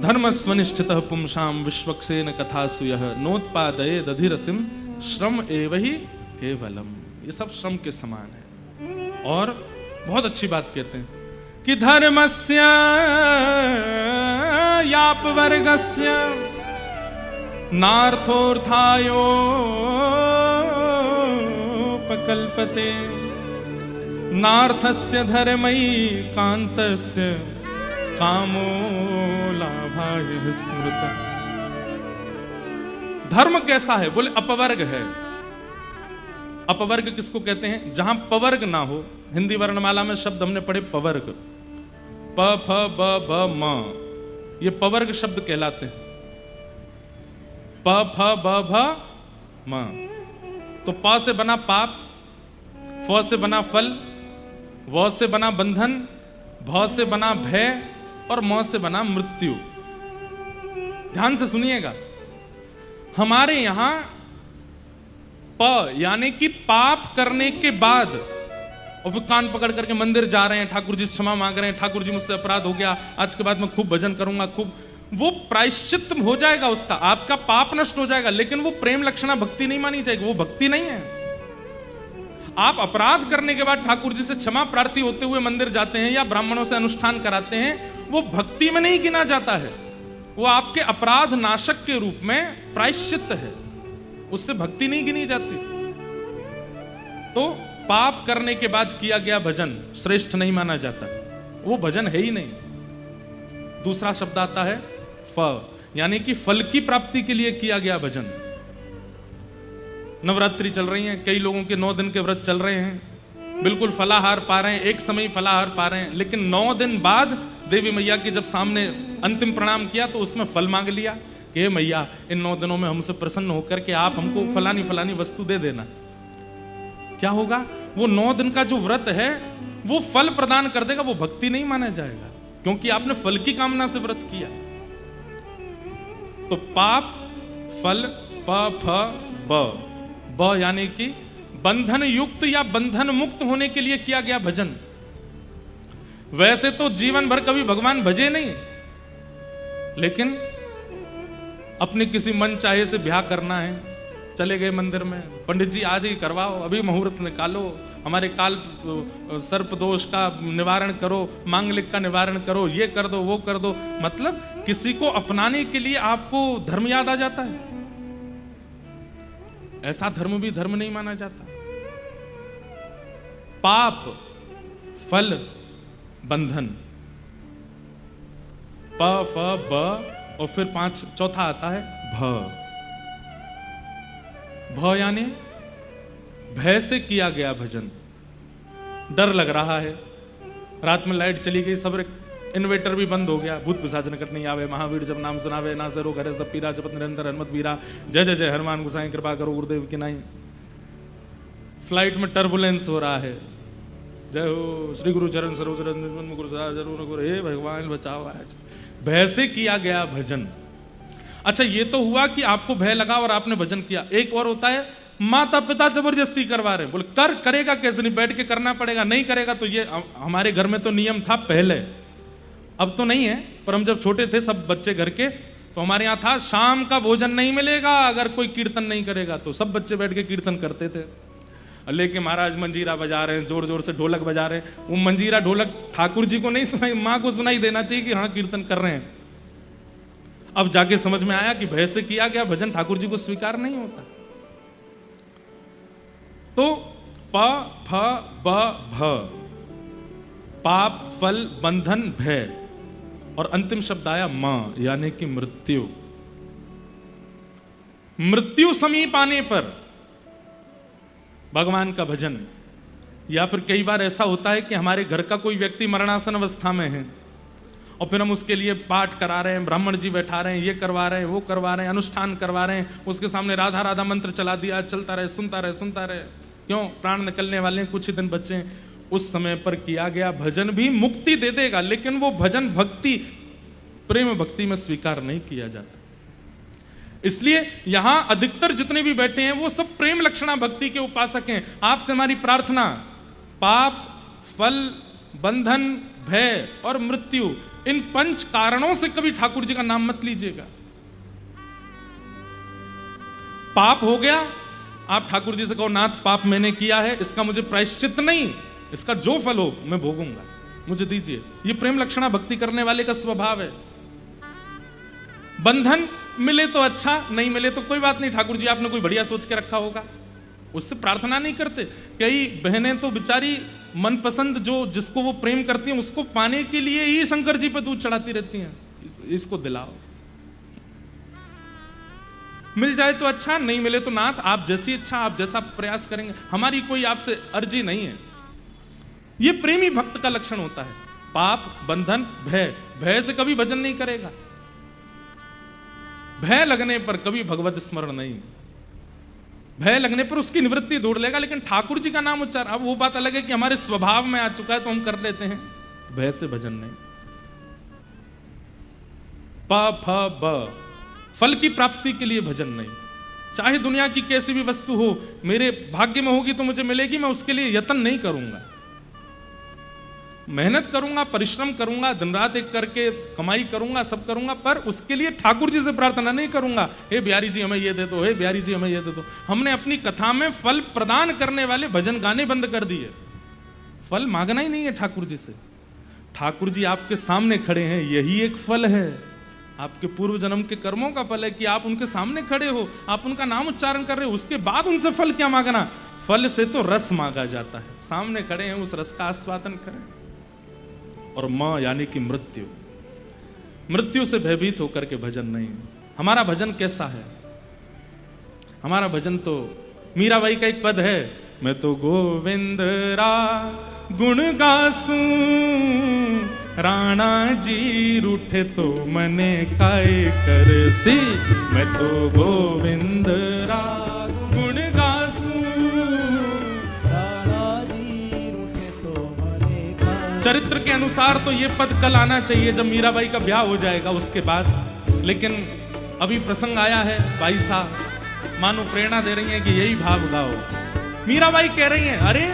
S1: धर्म स्वनिष्ठितः पुंसां विश्वक्सेन कथासु यः नोत्पादयेद अधिरतिं श्रम एव हि केवलम। ये सब श्रम के समान है। और बहुत अच्छी बात कहते हैं कि धर्मस्य यापवर्गस्य नार्थोऽर्थायोपकल्पते नार्थस्य धर्मैकान्तस्य कामो लाभाय स्मृतः। धर्म कैसा है? बोले अपवर्ग है। अपवर्ग किसको कहते हैं? जहां पवर्ग ना हो। हिंदी वर्णमाला में शब्द हमने पढ़े पवर्ग, प फ ब भ म, ये पवर्ग शब्द कहलाते हैं। प फ ब भ म। तो प से बना पाप, फ से बना फल, व से बना बंधन, भ से बना भय और म से बना मृत्यु। ध्यान से सुनिएगा, हमारे यहां प यानी कि पाप करने के बाद, और फिर कान पकड़ करके मंदिर जा रहे हैं, ठाकुर जी क्षमा मांग रहे हैं, ठाकुर जी मुझसे अपराध हो गया, आज के बाद मैं खूब भजन करूंगा, खूब, वो प्रायश्चित हो जाएगा उसका, आपका पाप नष्ट हो जाएगा, लेकिन वो प्रेम लक्षणा भक्ति नहीं मानी जाएगी, वो भक्ति नहीं है। आप अपराध करने के बाद ठाकुर जी से क्षमा प्रार्थी होते हुए मंदिर जाते हैं या ब्राह्मणों से अनुष्ठान कराते हैं, वो भक्ति में नहीं गिना जाता है, वो आपके अपराध नाशक के रूप में प्रायश्चित है, उससे भक्ति नहीं गिनी जाती। तो पाप करने के बाद किया गया भजन श्रेष्ठ नहीं माना जाता, वो भजन है ही नहीं। दूसरा शब्द आता है फ, यानी कि फल की प्राप्ति के लिए किया गया भजन। नवरात्रि चल रही है, कई लोगों के 9 दिन के व्रत चल रहे हैं, बिल्कुल फलाहार पा रहे हैं, एक समय फलाहार पा रहे हैं, लेकिन 9 दिन बाद देवी मैया के जब सामने अंतिम प्रणाम किया तो उसमें फल मांग लिया कि हे मैया, इन 9 दिनों में हमसे प्रसन्न होकर के आप हमको फलानी फलानी वस्तु दे देना। क्या होगा? वो 9 दिन का जो व्रत है वो फल प्रदान कर देगा, वो भक्ति नहीं माना जाएगा, क्योंकि आपने फल की कामना से व्रत किया। तो पाप, फल, प फ ब, ब यानी कि बंधन युक्त या बंधन मुक्त होने के लिए किया गया भजन। वैसे तो जीवन भर कभी भगवान भजे नहीं, लेकिन अपने किसी मन चाहे से ब्याह करना है, चले गए मंदिर में, पंडित जी आज ही करवाओ, अभी मुहूर्त निकालो, हमारे काल सर्प दोष का निवारण करो, मांगलिक का निवारण करो, ये कर दो, वो कर दो। मतलब किसी को अपनाने के लिए आपको धर्म याद आ जाता है। ऐसा धर्म भी धर्म नहीं माना जाता। पाप फल बंधन, प फ ब और फिर 5 चौथा आता है भ। भ यानी भय से किया गया भजन। डर लग रहा है, रात में लाइट चली गई, सब इन्वेटर भी बंद हो गया, भूत पिशाच निकट नहीं आवे, महावीर जब नाम सुनावे, ना सरो घरे सब पीरा, जपत निरंतर हनुमत वीरा, जय जय जय हनुमान गोसाई कृपा करो गुरुदेव की नाई। फ्लाइट में टर्बुलेंस हो रहा है, जय हो श्री गुरु चरण सरोज रज गुरु जरूर गुरु, हे भगवान बचाओ आज। भय से किया गया भजन। अच्छा, ये तो हुआ कि आपको भय लगा और आपने भजन किया। एक और होता है माता पिता जबरदस्ती करवा रहे हैं, बोले करेगा कैसे, नहीं बैठ के करना पड़ेगा, नहीं करेगा तो ये हमारे घर में तो नियम था पहले, अब तो नहीं है, पर हम जब छोटे थे सब बच्चे घर के, तो हमारे यहाँ था शाम का भोजन नहीं मिलेगा अगर कोई कीर्तन नहीं करेगा। तो सब बच्चे बैठ के कीर्तन करते थे, लेके महाराज मंजीरा बजा रहे हैं, जोर जोर से ढोलक बजा रहे हैं। वो मंजीरा ढोलक ठाकुर जी को नहीं सुनाई, माँ को सुनाई देना चाहिए कि हाँ कीर्तन कर रहे हैं। अब जाके समझ में आया कि भय से किया गया भजन ठाकुर जी को स्वीकार नहीं होता। तो प फ ब भ, पाप फल बंधन भय, और अंतिम शब्द आया म, यानी कि मृत्यु। मृत्यु समीप आने पर भगवान का भजन, या फिर कई बार ऐसा होता है कि हमारे घर का कोई व्यक्ति मरणासन अवस्था में है और फिर हम उसके लिए पाठ करा रहे हैं, ब्राह्मण जी बैठा रहे हैं, ये करवा रहे हैं, वो करवा रहे हैं, अनुष्ठान करवा रहे हैं, उसके सामने राधा राधा मंत्र चला दिया, चलता रहे, सुनता रहे, सुनता रहे। क्यों? प्राण निकलने वाले हैं, कुछ ही दिन बच्चे हैं। उस समय पर किया गया भजन भी मुक्ति दे देगा, लेकिन वो भजन भक्ति प्रेम भक्ति में स्वीकार नहीं किया जाता। इसलिए यहां अधिकतर जितने भी बैठे हैं वो सब प्रेम लक्षणा भक्ति के उपासक हैं। आपसे हमारी प्रार्थना, पाप फल बंधन भय और मृत्यु, इन 5 कारणों से कभी ठाकुर जी का नाम मत लीजिएगा। पाप हो गया, आप ठाकुर जी से कहो नाथ पाप मैंने किया है, इसका मुझे प्रायश्चित नहीं, इसका जो फल हो मैं भोगूंगा, मुझे दीजिए। ये प्रेम लक्षणा भक्ति करने वाले का स्वभाव है। बंधन मिले तो अच्छा, नहीं मिले तो कोई बात नहीं, ठाकुर जी आपने कोई बढ़िया सोच के रखा होगा, उससे प्रार्थना नहीं करते। कई बहनें तो बेचारी मनपसंद जो जिसको वो प्रेम करती हैं उसको पाने के लिए ही शंकर जी पे दूध चढ़ाती रहती हैं, इसको दिलाओ। मिल जाए तो अच्छा, नहीं मिले तो नाथ आप जैसी इच्छा, आप जैसा प्रयास करेंगे, हमारी कोई आपसे अर्जी नहीं है। ये प्रेमी भक्त का लक्षण होता है। पाप बंधन भय, भय से कभी भजन नहीं करेगा, भय लगने पर कभी भगवत स्मरण नहीं, भय लगने पर उसकी निवृत्ति ढूंढ लेगा, लेकिन ठाकुर जी का नाम उच्चार, अब वो बात अलग है कि हमारे स्वभाव में आ चुका है तो हम कर लेते हैं, भय से भजन नहीं। प फ ब, फल की प्राप्ति के लिए भजन नहीं। चाहे दुनिया की कैसी भी वस्तु हो, मेरे भाग्य में होगी तो मुझे मिलेगी, मैं उसके लिए यत्न नहीं करूंगा, मेहनत करूंगा, परिश्रम करूंगा, दिन रात एक करके कमाई करूंगा, सब करूंगा, पर उसके लिए ठाकुर जी से प्रार्थना नहीं करूंगा, हे बिहारी जी हमें ये दे दो, हे बिहारी जी हमें ये दे दो। हमने अपनी कथा में फल प्रदान करने वाले भजन गाने बंद कर दिए। फल मांगना ही नहीं है ठाकुर जी से। ठाकुर जी आपके सामने खड़े हैं, यही एक फल है, आपके पूर्व जन्म के कर्मों का फल है कि आप उनके सामने खड़े हो, आप उनका नाम उच्चारण कर रहे हो। उसके बाद उनसे फल क्या मांगना? फल से तो रस मांगा जाता है, सामने खड़े हैं, उस रस का आस्वादन करें। और मां यानी कि मृत्यु, मृत्यु से भयभीत होकर के भजन नहीं। हमारा भजन कैसा है? हमारा भजन तो मीराबाई का एक पद है, मैं तो गोविंद रा गुण गासूं, राणा जी रूठे तो मने काय कर सी, मैं तो गोविंद रा गुण गासूं, राणा जी रूठे तो मने काय। चरित्र के अनुसार तो ये पद कल आना चाहिए जब मीराबाई का ब्याह हो जाएगा उसके बाद, लेकिन अभी प्रसंग आया है, भाई साहब मानो प्रेरणा दे रही है कि यही भाव गाओ। मीराबाई कह रही हैं, अरे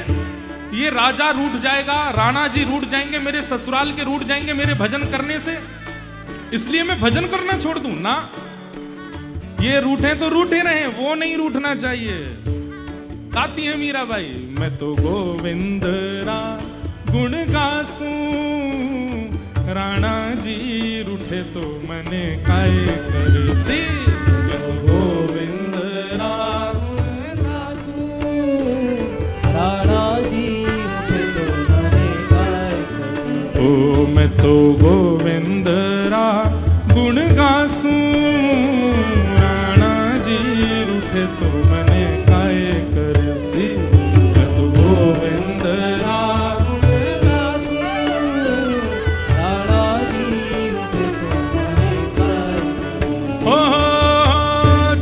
S1: ये राजा रूठ जाएगा, राणा जी रूठ जाएंगे, मेरे ससुराल के रूठ जाएंगे मेरे भजन करने से, इसलिए मैं भजन करना छोड़ दूं ना। ये रूठे तो रूठे रहे, वो नहीं रूठना चाहिए। गाती है मीराबाई, मैं तो गोविंद रा गुण गासूं, राणा जी रूठे तो मने काय कर सी, मैं तो गोविंद रा गुण गासूं, राणा जी तो गोविंद रा गुण गासूं, राणा जी रूठे तो मने काय करसी। मैं तो गोविंद रा गुण गासूं, राणा जी रूठे तो मने काय करसी। ओ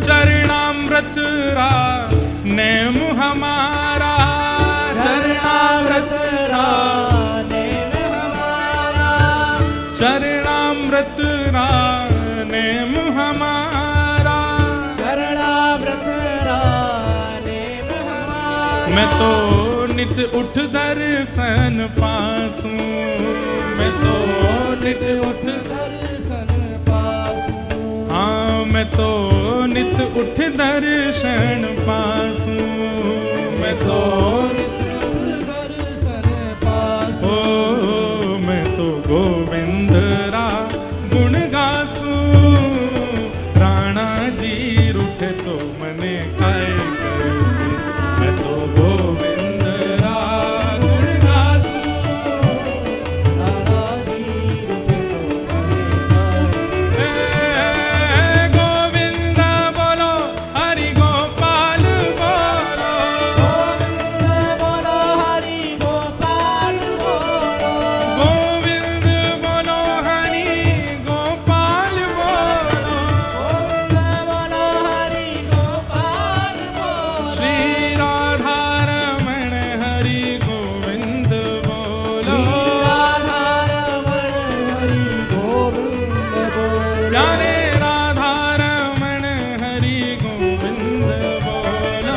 S1: चरणामृत रा नेम हमारा, चरणामृत रा नेम हमारा, चरणामृत रा नेम हमारा, चरणामृत रा नेम हमारा। मैं तो नित उठ दर्शन पासूं, मैं तो नित उठ दर्शन पासूं। हाँ मैं तो नित उठ दर्शन पासूं, मैं तो नित उठ दर्शन पासूं। ओ मैं तो गोविंद रा गुण गासूं, राणा जी रूठे तो मने काय करसी। मैं तो गोविंद रा गुण गासूं, राणा जी रूठे तो मने काय। गोविंद बोलो हरि गोपाल बोलो, गोविंद बोलो हरि गोपाल बोलो, गोविंद बोलो हरि गोपाल बोलो, गोविंद बोलो हरि गोपाल बोलो। श्री राधा रमण हरि गोविंद बोलो, राधा रमण हरि गोविंद बोलो। प्यारे राधा रमण हरि गोविंद बोलो,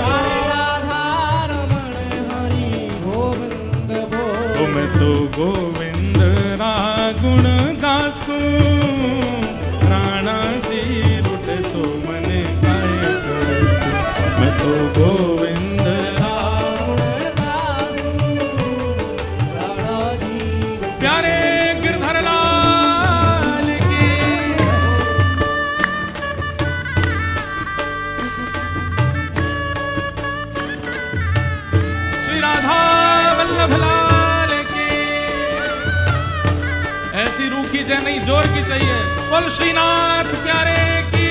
S1: राधा रमण हरि गोविंद बोलो। मैं तो गोविंद रा गुण गासूं, राणा जी रूठे तो मने काय करसी। मैं तो गोविंद रा गुण गासूं, राणा जी। प्यारे गिरधर लाल की, श्री राधा वल्लभ लाल की। ऐसी रूखी जय नहीं जोर की चाहिए। बोल श्रीनाथ प्यारे की।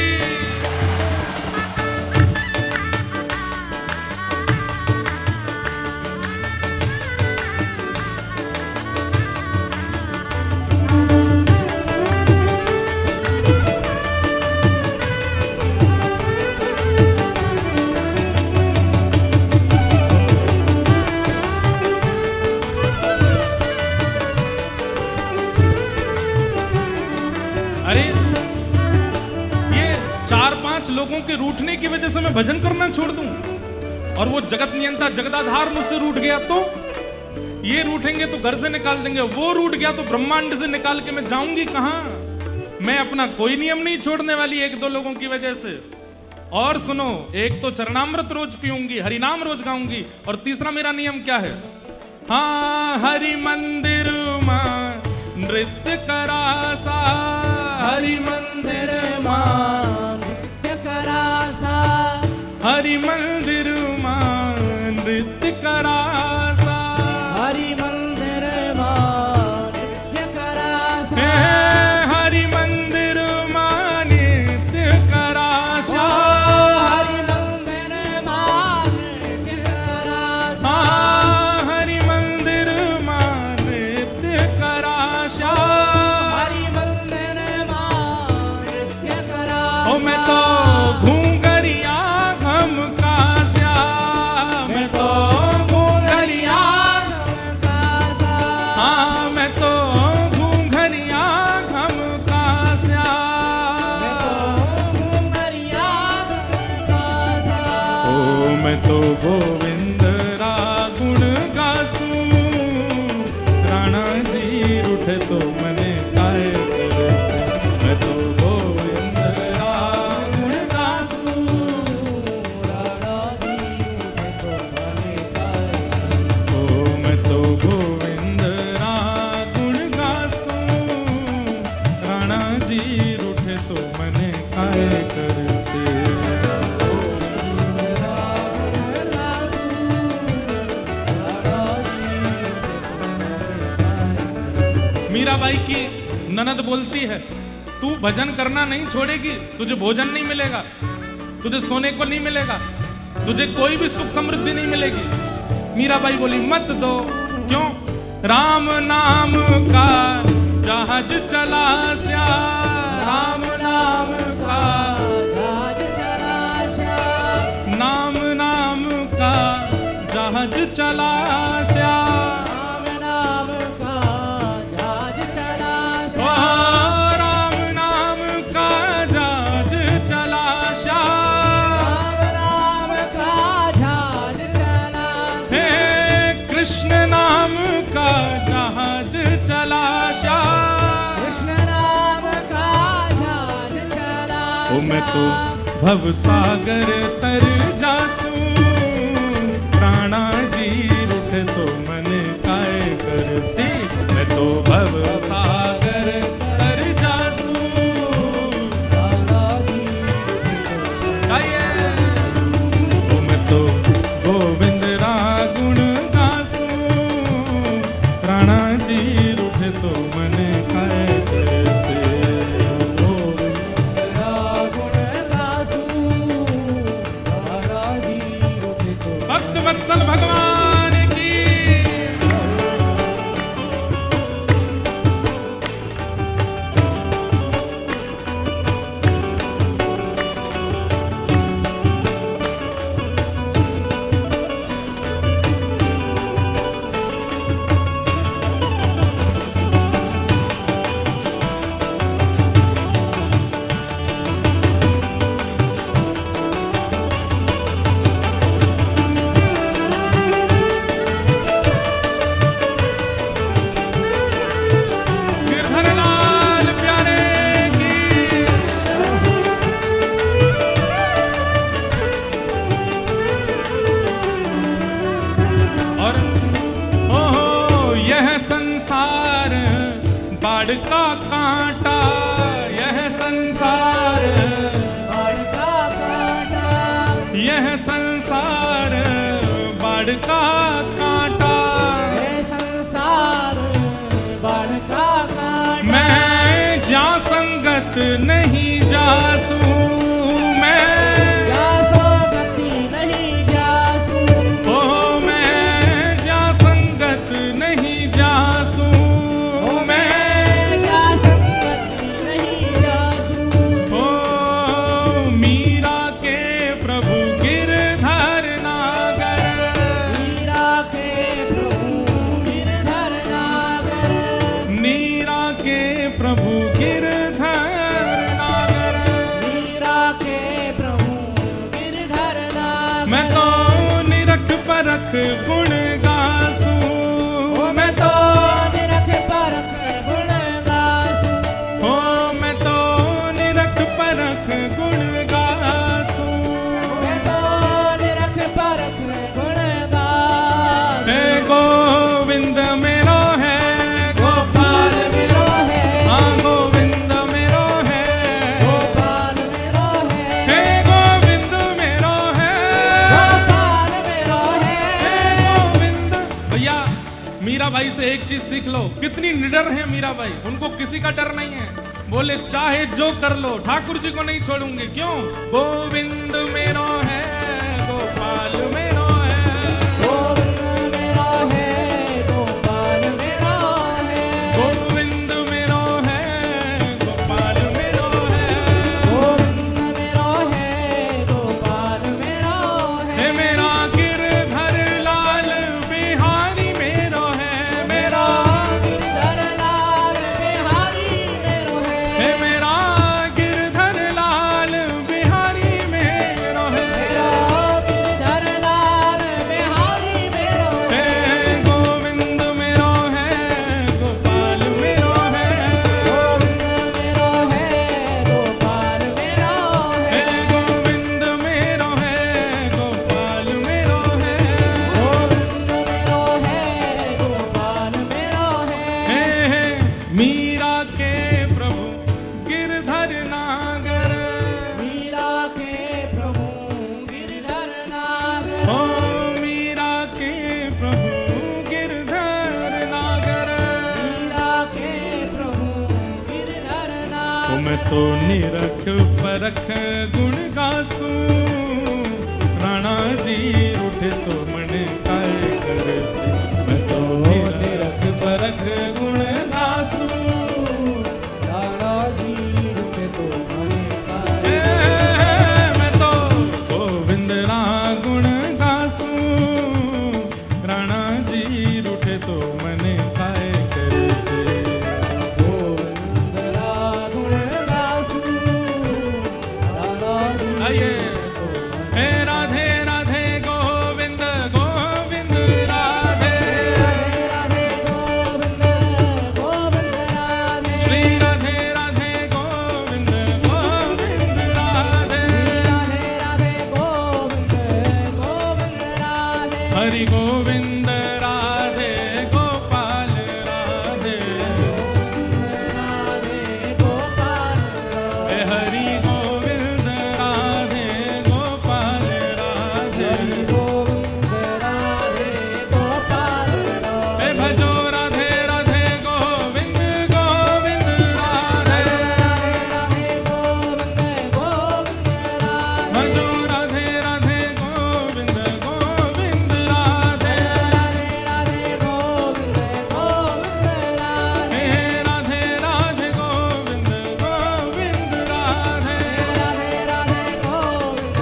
S1: अरे ये 4-5 लोगों के रूठने की वजह से मैं भजन करना छोड़ दूं और वो जगत नियंता जगदाधार मुझसे रूठ गया तो ये रूठेंगे तो घर से निकाल देंगे, वो रूठ गया तो ब्रह्मांड से निकाल के मैं जाऊंगी कहां। मैं अपना कोई नियम नहीं छोड़ने वाली 1-2 लोगों की वजह से। और सुनो, एक तो चरणामृत रोज पीऊंगी, हरिनाम रोज गाऊंगी, और तीसरा मेरा नियम क्या है? हाँ हरि मंदिर मां नृत्य करासा, हरि मंदिर मां नृत्य करासा, हरि मंदिर मां नृत्य करासा, हरि मंदिर मां नृत्य करासा, हरि मंदिर मां नृत्य करासा, हरि मंदिर मां नृत्य करासा, हरि मंदिर मां नृत्य करासा, हरि मंदिर मां नृत्य करासा। ओ मैं तो घूंघरिया घम काश्या, मैं तो घूंघरिया घम काश्या, हाँ मैं तो घूंघरिया घम काश्या, मैं तो घूंघरिया घम काश्या। ओ मैं तो गोविंद रा गुण गासूं, राणा जी रूठे तो मने काय करसी। मैं तो गोविंद रा गुण गासूं, राणा जी रूठे तो मने काय करसी। ओ मैं तो गोविंद रा गुण गासूं, राणा जी रूठे तो मने काय करसी। मीराबाई की ननद बोलती है, तू भजन करना नहीं छोड़ेगी, तुझे भोजन नहीं मिलेगा, तुझे सोने को नहीं मिलेगा, तुझे कोई भी सुख समृद्धि नहीं मिलेगी। मीराबाई बोली, मत दो। क्यों? राम नाम का जहाज चला श्याम,
S2: राम नाम का जहाज चला श्याम,
S1: नाम नाम का जहाज चला श्याम,
S2: राम नाम का जहाज चला
S1: ओ
S2: श्याम,
S1: राम नाम का जहाज चला श्याम,
S2: राम नाम का जहाज चला
S1: हे
S2: श्याम,
S1: कृष्ण नाम का जहाज चला श्याम।
S2: कृष्ण नाम का जहाज चला
S1: ओ मैं तो
S2: श्याम,
S1: भव सागर तर जासू, प्राणा जी उठे तो मन काय कर सी। मैं तो भव सागर तर जासू, गाइए। ओ मैं तो गोविंद रा गुण गासू, प्राणा जी उठे तो मन काय कर से। भक्त वत्सल भगवान की। गिरधरलाल प्यारे की। और ओहो यह संसार बाढ़ का कांटा, यह संसार,
S2: बाढ़ का कांटा,
S1: यह संसार बाढ़ का कांटा।
S2: ये संसार बाढ़ का कांटा,
S1: मैं जा संगत नहीं जासू, मैं
S2: या सोगति नहीं जासू,
S1: ओ मैं जा संगत नहीं जासू,
S2: ओ मैं जा संगति नहीं जासू,
S1: ओ मीरा के प्रभु गिरधर नागर,
S2: मीरा के प्रभु गिरधर नागर,
S1: मीरा के प्रभु गिरधर नागर।
S2: मीरा के प्रभु गिरधर नागर,
S1: मैं तो निरख परख गुण गासू,
S2: ओ मैं तो निरख परख गुण गासू,
S1: ओ मैं तो निरख परख गुण गासू।
S2: मैं तो निरख परख गुण गासू,
S1: हे गोविंद मेरो है,
S2: गोपाल मेरो है,
S1: हाँ गोविंद मेरो है,
S2: गोपाल मेरो है,
S1: हे गोविंद मेरो है,
S2: गोपाल मेरो
S1: हे
S2: है।
S1: गोविंद। भैया मीराबाई से एक चीज सीख लो, कितनी निडर है मीराबाई, उनको किसी का डर नहीं है। बोले चाहे जो कर लो, ठाकुर जी को नहीं छोड़ूंगी। क्यों? गोविंद मेरो है, गोपाल मेरो है,
S2: गोविंद मेरो है, गोपाल मेरो है,
S1: गोविंद मेरो है, गोपाल मेरो है,
S2: गोविंद मेरो है, गोपाल मेरो
S1: हे
S2: है,
S1: मेरा गिरधर लाल बिहारी मेरो है, मेरा
S2: गिरधर लाल बिहारी मेरो है,
S1: हे मेरा गिरधर लाल बिहारी मेरो है,
S2: मेरा
S1: तो निरख परख गुण गासूं, राणा जी रूठे तो मन काय करसी। मैं तो निरख परख गुण गासूं,
S2: राणा जी रूठे तो मन काय।
S1: मैं तो गोविंद रा गुण गासूं, राणा जी रूठे तो मन काय करसी।
S2: गोविंद रा गुण गासूं, राणा जी
S1: आइए
S2: रूठे तो मन।
S1: हे राधे राधे गोविंद गोविंद राधे,
S2: राधे राधे गोविंद गोविंद राधे।
S1: श्री राधे राधे गोविंद गोविंद राधे,
S2: राधे राधे गोविंद गोविंद राधे।
S1: हरि गोविंद राधे गोपाल राधे,
S2: राधे गोपाल
S1: हे हरि गोविंद राधे गोपाल राधे,
S2: हरि गोविंद राधे गोपाल
S1: हे भजो राधे राधे गोविंद गोविंद राधे,
S2: राधे राधे गोविंद गोविंद राधे।
S1: भजो राधे राधे गोविंद गोविंद राधे,
S2: राधे राधे गोविंद गोविंद राधे।
S1: हे राधे राधे गोविंद गोविंद राधे,
S2: राधे राधे गोविंद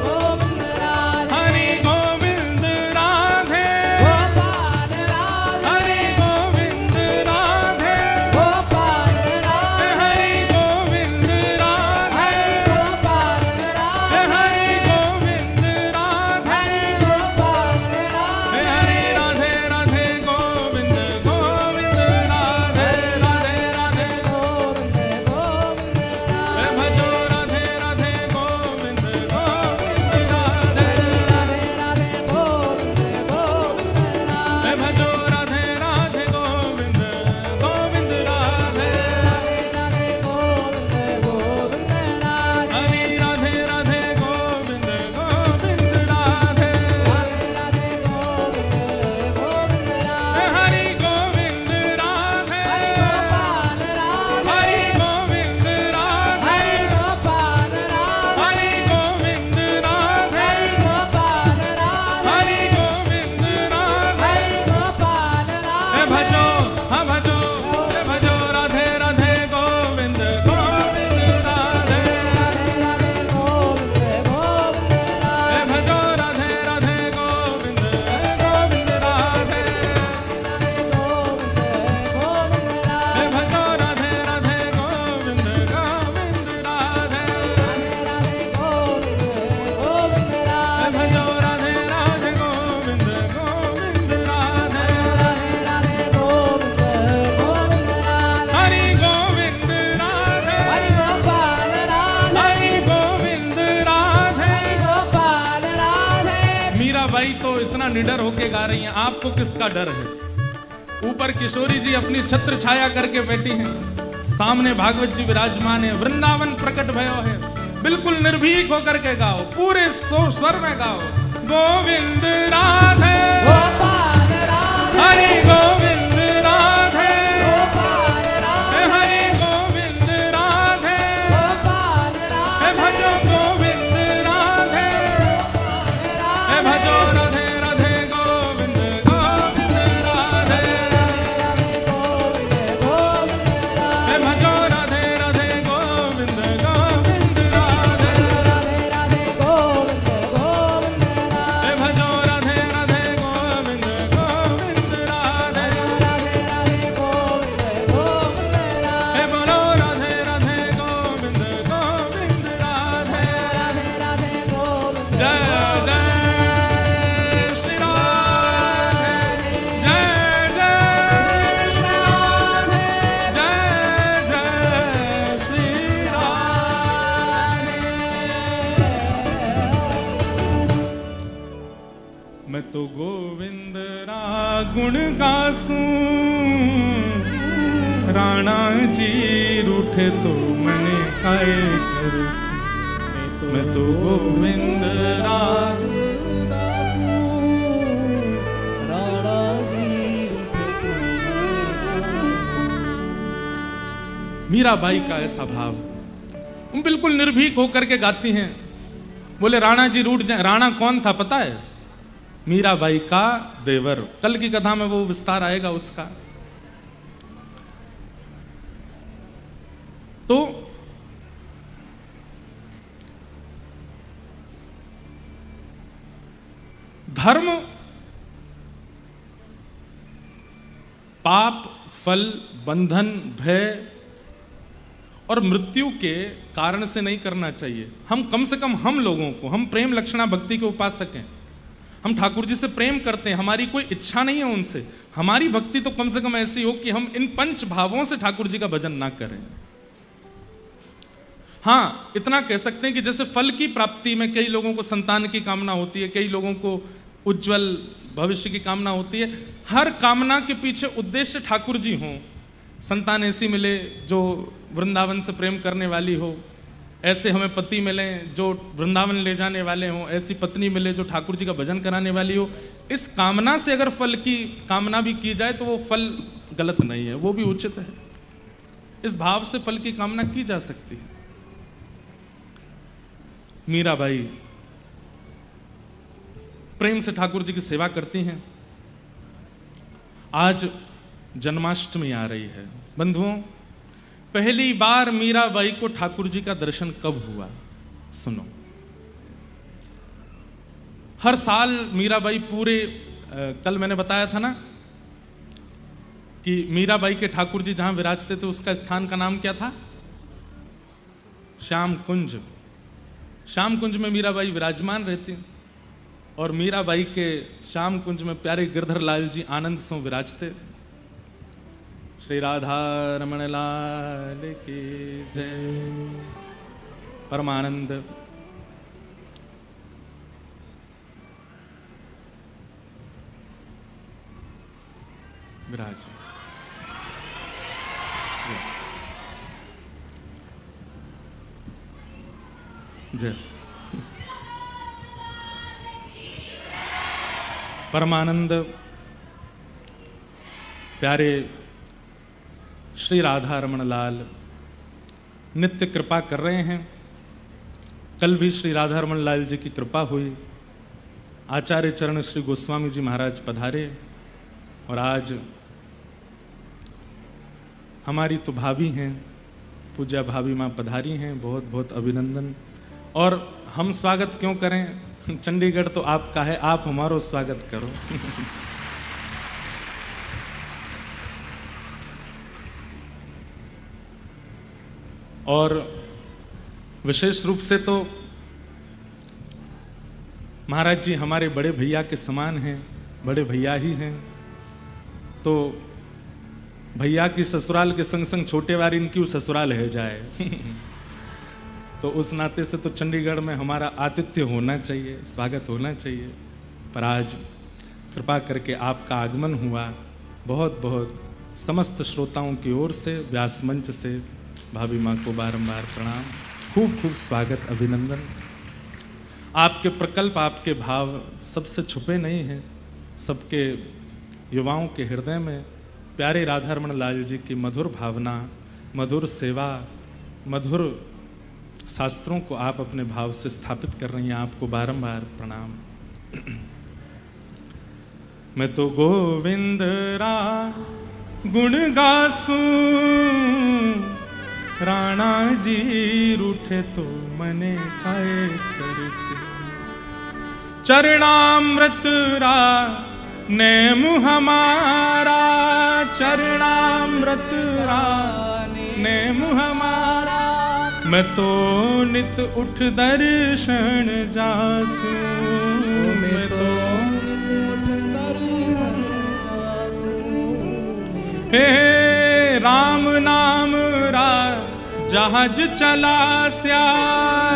S2: गोविंद राधे।
S1: हरि गोविंद राधे,
S2: गोपाल राधे।
S1: हरि गोविंद राधे,
S2: गोपाल राधे।
S1: हरि गोविंद राधे,
S2: हरि गोपाल राधे।
S1: हरि गोविंद राधे,
S2: हरि गोपाल राधे।
S1: हरि राधे राधे गोविंद गोविंद राधे, राधे राधे
S2: गोविंद गोविंद राधे।
S1: भजो राधे राधे गोविंद गोविंद राधे,
S2: राधे राधे गोविंद गोविंद राधे।
S1: भजो राधे राधे गोविंद गोविंद राधे,
S2: राधे राधे गोविंद गोविंद राधे।
S1: हरि राधे राधे गोविंद गोविंद राधे,
S2: राधे राधे गोविंद गोविंद राधे।
S1: हरि गोविंद राधे,
S2: हरि गोपाल राधे।
S1: हरि गोविंद राधे,
S2: हरि गोपाल राधे।
S1: हरि गोविंद राधे,
S2: हरि गोपाल राधे।
S1: हरि गोविंद राधे,
S2: हरि गोपाल राधे।
S1: भजो हाँ भजो, भजो राधे राधे गोविंद गोविंद राधे,
S2: राधे राधे गोविंद गोविंद राधे।
S1: भजो राधे राधे गोविंद गोविंद राधे,
S2: गोविंद गोविंद राधे।
S1: भजो राधे राधे गोविंद गोविंद राधे,
S2: राधे राधे गोविंद गोविंद राधे।
S1: भजो राधे राधे गोविंद गोविंद राधे,
S2: राधे राधे गोविंद गोविंद राधे।
S1: हरि गोविंद राधे,
S2: हरि गोपाल राधे।
S1: हरि गोविंद राधे।
S2: हरि गोपाल राधे।
S1: मीराबाई तो इतना निडर होके गा रही हैं, आपको किसका डर है? ऊपर किशोरी जी अपनी छत्र छाया करके बैठी हैं, सामने भागवत जी विराजमान है, वृंदावन प्रकट भयो है। बिल्कुल निर्भीक होकर के गाओ, पूरे स्वर में गाओ, गोविंद राधे,
S2: गोपाल राधे।
S1: हरि गोविंद राधे,
S2: गोपाल राधे।
S1: हरि गोविंद राधे,
S2: गोपाल राधे।
S1: भजो गोविंद राधे, भजो राधे राधे गोविंद गोविंद राधे,
S2: गोविंद गोविंद राधे।
S1: भजो राधे राधे गोविंद गोविंद राधे,
S2: राधे राधे गोविंद गोविंद राधे।
S1: भजो राधे राधे गोविंद गोविंद राधे,
S2: राधे राधे गोविंद गोविंद राधे।
S1: बोलो राधे राधे गोविंद गोविंद राधे,
S2: राधे राधे गोविंद
S1: जय जय श्री राधे, जय जय श्री राधे, जय जय श्री राधे। मैं तो गोविंद रा गुण गासूं, राणा जी रूठे तो मने काय करसी। मैं तो गोविंद रा मीराबाई का ऐसा भाव, बिल्कुल निर्भीक होकर के गाती हैं। बोले राणा जी रूठ जाए। राणा कौन था पता है? मीराबाई का देवर। कल की कथा में वो विस्तार आएगा उसका। तो धर्म पाप, फल, बंधन, भय और मृत्यु के कारण से नहीं करना चाहिए। हम कम से कम हम लोगों को, हम प्रेम लक्षणा भक्ति के उपासक हैं, हम ठाकुर जी से प्रेम करते हैं, हमारी कोई इच्छा नहीं है उनसे। हमारी भक्ति तो कम से कम ऐसी हो कि हम इन पंच भावों से ठाकुर जी का भजन ना करें। हाँ, इतना कह सकते हैं कि जैसे फल की प्राप्ति में कई लोगों को संतान की कामना होती है, कई लोगों को उज्जवल भविष्य की कामना होती है। हर कामना के पीछे उद्देश्य ठाकुर जी हों। संतान ऐसी मिले जो वृंदावन से प्रेम करने वाली हो, ऐसे हमें पति मिले जो वृंदावन ले जाने वाले हों, ऐसी पत्नी मिले जो ठाकुर जी का भजन कराने वाली हो। इस कामना से अगर फल की कामना भी की जाए तो वो फल गलत नहीं है, वो भी उचित है। इस भाव से फल की कामना की जा सकती है। मीराबाई प्रेम से ठाकुर जी की सेवा करती हैं। आज जन्माष्टमी आ रही है बंधुओं। पहली बार मीराबाई को ठाकुर जी का दर्शन कब हुआ? सुनो, हर साल मीराबाई पूरे कल मैंने बताया था ना कि मीराबाई के ठाकुर जी जहां विराजते थे उसका स्थान का नाम क्या था? श्याम कुंज। श्याम कुंज में मीराबाई विराजमान रहती और मीराबाई के श्याम कुंज में प्यारे गिरधर लाल जी आनंद से विराजते। श्री राधा रमण लाल की जय। परमानंद विराज। जय। परमानंद प्यारे श्री राधा रमण लाल नित्य कृपा कर रहे हैं। कल भी श्री राधा रमण लाल जी की कृपा हुई। आचार्य चरण श्री गोस्वामी जी महाराज पधारे और आज हमारी तो भाभी हैं, पूज्या भाभी माँ पधारी हैं। बहुत बहुत अभिनंदन। और हम स्वागत क्यों करें? चंडीगढ़ तो आपका है, आप हमारो स्वागत करो। और विशेष रूप से तो महाराज जी हमारे बड़े भैया के समान हैं, बड़े भैया ही हैं। तो भैया की ससुराल के संग संग छोटे वारी इनकी ससुराल है जाए। तो उस नाते से तो चंडीगढ़ में हमारा आतिथ्य होना चाहिए, स्वागत होना चाहिए। पर आज कृपा करके आपका आगमन हुआ। बहुत बहुत समस्त श्रोताओं की ओर से, व्यास मंच से भाभी माँ को बारंबार प्रणाम। खूब खूब स्वागत, अभिनंदन। आपके प्रकल्प, आपके भाव सबसे छुपे नहीं हैं। सबके युवाओं के हृदय में प्यारे राधा रमण लाल जी की मधुर भावना, मधुर सेवा, मधुर शास्त्रों को आप अपने भाव से स्थापित कर रही हैं। आपको बारंबार प्रणाम। मैं तो गोविंद रा गुण गासूं, राणा जी रूठे तो मने खाए कर से। चरणामृत रा नेम हमारा, चरणामृत रा नेम हमारा। मैं तो नित उठ दर्शन जासूं, मैं तो नित उठ दर्शन जासूं। हे राम नाम रा जहाज चला स्या,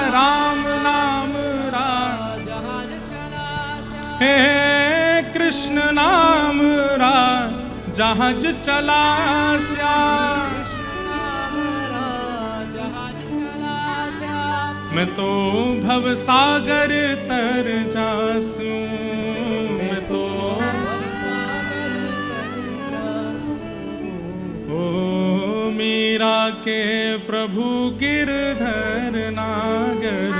S1: राम नाम रा जहाज चला स्या। हे कृष्ण नाम रा जहाज चला स्या, मैं तो भव सागर तर जासूं, मैं तो भव सागर तर जासूं। ओ मीरा के प्रभु गिरधर नागर,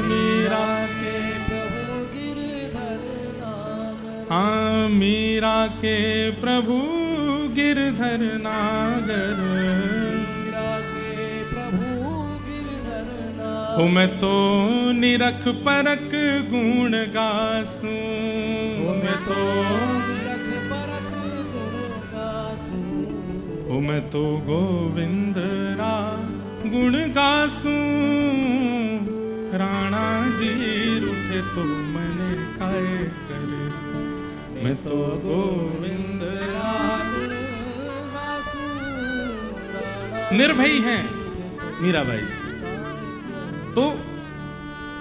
S1: मीरा
S2: के प्रभु गिरधर नागर,
S1: हाँ मीरा के प्रभु गिरधर नागर।
S2: मीरा के प्रभु गिरधर नागर,
S1: हो मैं तो निरख परख गुण गासूं, मैं तो
S2: निरख परख गुण गासूं,
S1: हो मैं तो गोविंद रा गुण गासूं। राणा जी रूठे तो मने काय करसूं, मैं तो गोविंद रा
S2: गुण गासूं।
S1: निर्भयी हैं मीराबाई। तो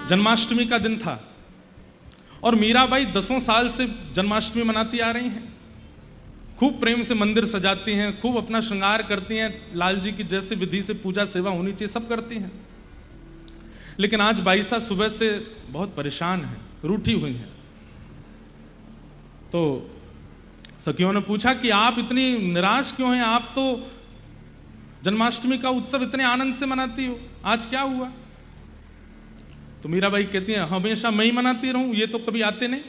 S1: जन्माष्टमी का दिन था और मीराबाई 10 साल से जन्माष्टमी मनाती आ रही हैं। खूब प्रेम से मंदिर सजाती हैं, खूब अपना श्रृंगार करती हैं, लाल जी की जैसे विधि से पूजा सेवा होनी चाहिए सब करती हैं। लेकिन आज बाईसा सुबह से बहुत परेशान है, रूठी हुई हैं। तो सखियों ने पूछा कि आप इतनी निराश क्यों हैं, आप तो जन्माष्टमी का उत्सव इतने आनंद से मनाती हो, आज क्या हुआ? तो मीराबाई कहती हैं हमेशा मैं ही मनाती रहूं, ये तो कभी आते नहीं,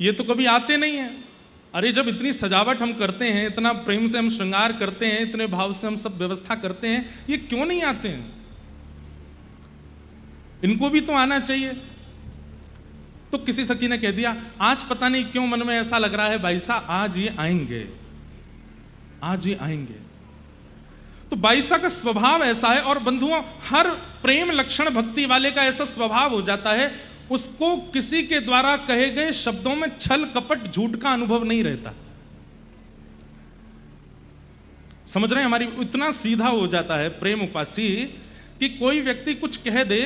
S1: ये तो कभी आते नहीं है। अरे जब इतनी सजावट हम करते हैं, इतना प्रेम से हम श्रृंगार करते हैं, इतने भाव से हम सब व्यवस्था करते हैं, ये क्यों नहीं आते हैं? इनको भी तो आना चाहिए। तो किसी सखी ने कह दिया आज पता नहीं क्यों मन में ऐसा लग रहा है बाईसा आज ये आएंगे, आज ये आएंगे। तो बाईसा का स्वभाव ऐसा है। और बंधुओं, हर प्रेम लक्षण भक्ति वाले का ऐसा स्वभाव हो जाता है, उसको किसी के द्वारा कहे गए शब्दों में छल कपट झूठ का अनुभव नहीं रहता। समझ रहे हैं? हमारी इतना सीधा हो जाता है प्रेम उपासी कि कोई व्यक्ति कुछ कह दे,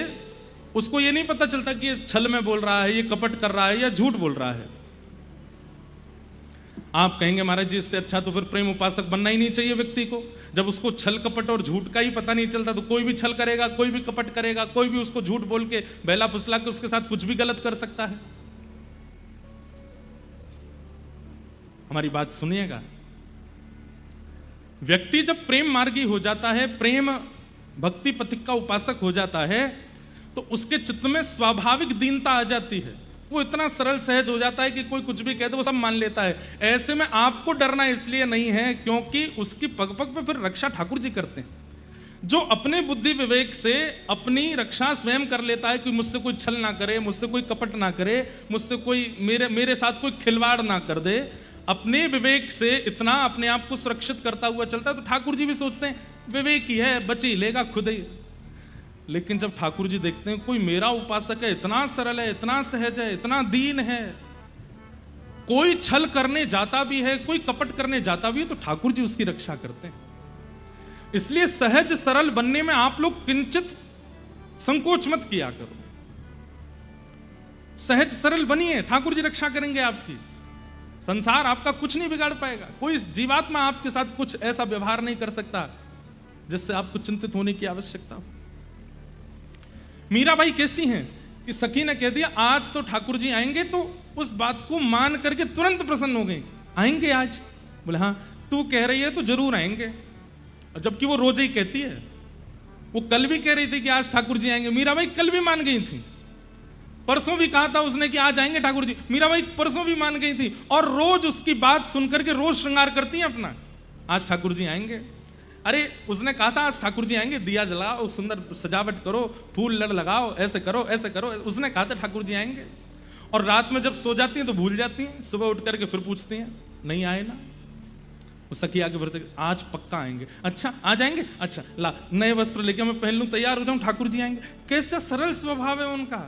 S1: उसको ये नहीं पता चलता कि ये छल में बोल रहा है, ये कपट कर रहा है या झूठ बोल रहा है। आप कहेंगे महाराज जी इससे अच्छा तो फिर प्रेम उपासक बनना ही नहीं चाहिए व्यक्ति को। जब उसको छल कपट और झूठ का ही पता नहीं चलता तो कोई भी छल करेगा, कोई भी कपट करेगा, कोई भी उसको झूठ बोल के बहला फुसला के उसके साथ कुछ भी गलत कर सकता है। हमारी बात सुनिएगा, व्यक्ति जब प्रेम मार्गी हो जाता है, प्रेम भक्ति पथिक का उपासक हो जाता है, तो उसके चित्त में स्वाभाविक दीनता आ जाती है। वो इतना सरल सहज हो जाता है कि कोई कुछ भी कह दे वो सब मान लेता है। ऐसे में आपको डरना इसलिए नहीं है क्योंकि उसकी पग पग पे फिर रक्षा ठाकुर जी करते हैं। जो अपने बुद्धि विवेक से अपनी रक्षा स्वयं कर लेता है कि मुझसे कोई छल ना करे, मुझसे कोई कपट ना करे, मुझसे कोई मेरे साथ कोई खिलवाड़ ना कर दे, अपने विवेक से इतना अपने आप को सुरक्षित करता हुआ चलता है, तो ठाकुर जी भी सोचते हैं विवेक ही है, बच ही लेगा खुद ही। लेकिन जब ठाकुर जी देखते हैं कोई मेरा उपासक है, इतना सरल है, इतना सहज है, इतना दीन है, कोई छल करने जाता भी है, कोई कपट करने जाता भी है, तो ठाकुर जी उसकी रक्षा करते हैं। इसलिए सहज सरल बनने में आप लोग किंचित संकोच मत किया करो। सहज सरल बनिए, ठाकुर जी रक्षा करेंगे आपकी। संसार आपका कुछ नहीं बिगाड़ पाएगा। कोई जीवात्मा आपके साथ कुछ ऐसा व्यवहार नहीं कर सकता जिससे आपको चिंतित होने की आवश्यकता हो। मीराबाई कैसी हैं कि सखी ने कह दिया आज तो ठाकुर जी आएंगे, तो उस बात को मान करके तुरंत प्रसन्न हो गई। आएंगे आज? बोले हाँ, तू कह रही है तो जरूर आएंगे। जबकि वो रोज ही कहती है। वो कल भी कह रही थी कि आज ठाकुर जी आएंगे, मीराबाई कल भी मान गई थी। परसों भी कहा था उसने कि आज आएंगे ठाकुर जी, मीराबाई परसों भी मान गई थी। और रोज उसकी बात सुनकर के रोज श्रृंगार करती हैं अपना, आज ठाकुर जी आएंगे। अरे उसने कहा था आज ठाकुर जी आएंगे, दिया जलाओ, सुंदर सजावट करो, फूल लड़ लगाओ, ऐसे करो ऐसे करो। उसने कहा था ठाकुर जी आएंगे। और रात में जब सो जाती हैं तो भूल जाती हैं, सुबह उठ करके फिर पूछती हैं नहीं आए ना। वो सखी आगे फिर से आज पक्का आएंगे। अच्छा आ जाएंगे, अच्छा ला नए वस्त्र लेके मैं पहन लूं, तैयार हो जाऊं, ठाकुर जी आएंगे। कैसा सरल स्वभाव है उनका।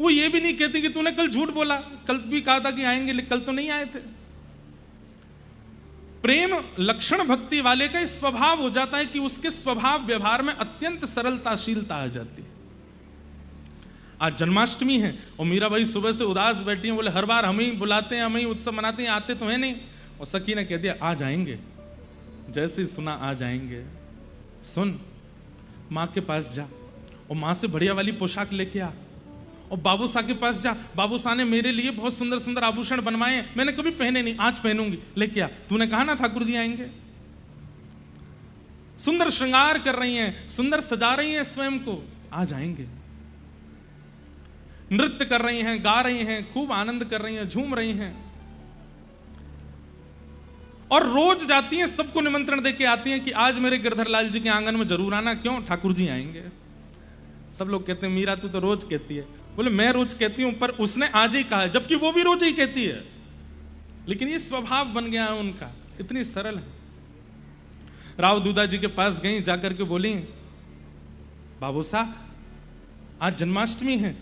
S1: वो ये भी नहीं कहती कि तूने कल झूठ बोला, कल भी कहा था कि आएंगे कल तो नहीं आए थे। प्रेम लक्षण भक्ति वाले का स्वभाव हो जाता है कि उसके स्वभाव व्यवहार में अत्यंत सरलताशीलता आ जाती है। आज जन्माष्टमी है और मीराबाई सुबह से उदास बैठी हैं, बोले हर बार हम ही बुलाते हैं, हम ही उत्सव मनाते हैं, आते तो है नहीं। और सखी ने कह दिया आ जाएंगे। जैसे ही सुना आ जाएंगे, सुन माँ के पास जा और माँ से बढ़िया वाली पोशाक लेके आ, और बाबूसा के पास जा, बाबूसा ने मेरे लिए बहुत सुंदर सुंदर आभूषण बनवाए हैं, मैंने कभी पहने नहीं, आज पहनूंगी, लेके आ। तूने कहा ना ठाकुर जी आएंगे। सुंदर श्रृंगार कर रही हैं, सुंदर सजा रही हैं स्वयं को, आ जाएंगे। नृत्य कर रही हैं, गा रही हैं, खूब आनंद कर रही हैं, झूम रही हैं, और रोज जाती हैं, सबको निमंत्रण देके आती हैं कि आज मेरे गिरधर लाल जी के आंगन में जरूर आना। क्यों? ठाकुर जी आएंगे। सब लोग कहते हैं मीरा तू तो रोज कहती है। बोले मैं रोज कहती हूं, पर उसने आज ही कहा है, जबकि वो भी रोज ही कहती है, लेकिन ये स्वभाव बन गया है उनका, इतनी सरल है। राव दूधा जी के पास गई, जाकर के बोली बाबू साहब आज जन्माष्टमी है।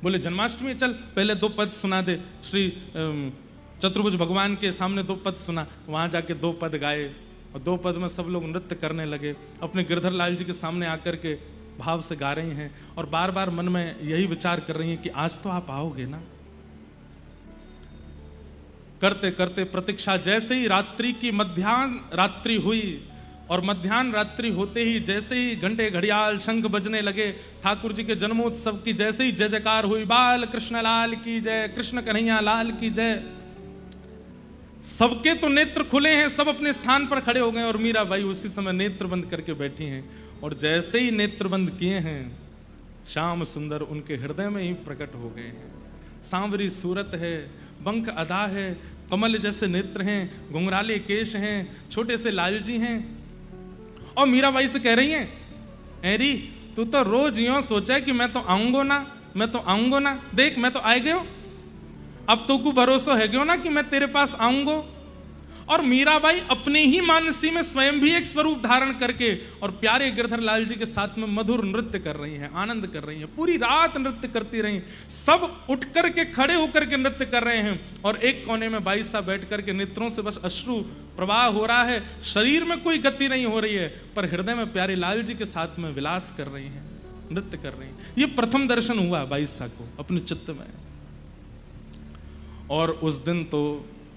S1: बोले जन्माष्टमी, चल पहले 2 पद सुना दे। श्री चतुर्भुज भगवान के सामने 2 पद सुना, वहां जाके 2 पद गाए, और 2 पद में सब लोग नृत्य करने लगे, अपने गिरधर लाल जी के सामने आकर के भाव से गा रही हैं, और बार बार मन में यही विचार कर रही हैं कि आज तो आप आओगे ना। करते करते प्रतीक्षा, जैसे ही रात्रि की मध्याह्न रात्रि हुई, और मध्याह्न रात्रि होते ही जैसे ही घंटे घड़ियाल शंख बजने लगे, ठाकुर जी के जन्मोत्सव की जैसे ही जय जयकार हुई, बाल कृष्ण लाल की जय, कृष्ण कन्हैया लाल की जय, सबके तो नेत्र खुले हैं, सब अपने स्थान पर खड़े हो गए, और मीराबाई उसी समय नेत्र बंद करके बैठी हैं। और जैसे ही नेत्र बंद किए हैं, श्याम सुंदर उनके हृदय में ही प्रकट हो गए हैं। सांवरी सूरत है, बंक अदा है, कमल जैसे नेत्र हैं, घुंघराले केश हैं, छोटे से लालजी हैं, और मीराबाई से कह रही हैं, एरी तू तो रोज यूं सोचा कि मैं तो आऊंगो ना, मैं तो आऊंगो ना, देख मैं तो आए गयो, अब तो को भरोसा है क्यों ना कि मैं तेरे पास आऊंगो। और मीराबाई अपने ही मानसी में स्वयं भी एक स्वरूप धारण करके और प्यारे गिरधर लाल जी के साथ में मधुर नृत्य कर रही हैं, आनंद कर रही हैं, पूरी रात नृत्य करती रही। सब उठ करके खड़े होकर के नृत्य कर रहे हैं, और एक कोने में बाई साहब बैठ करके नेत्रों से बस अश्रु प्रवाह हो रहा है, शरीर में कोई गति नहीं हो रही है, पर हृदय में प्यारे लाल जी के साथ में विलास कर रही हैं, नृत्य कर रही हैं। ये प्रथम दर्शन हुआ बाई साहब को अपने चित्त में। और उस दिन तो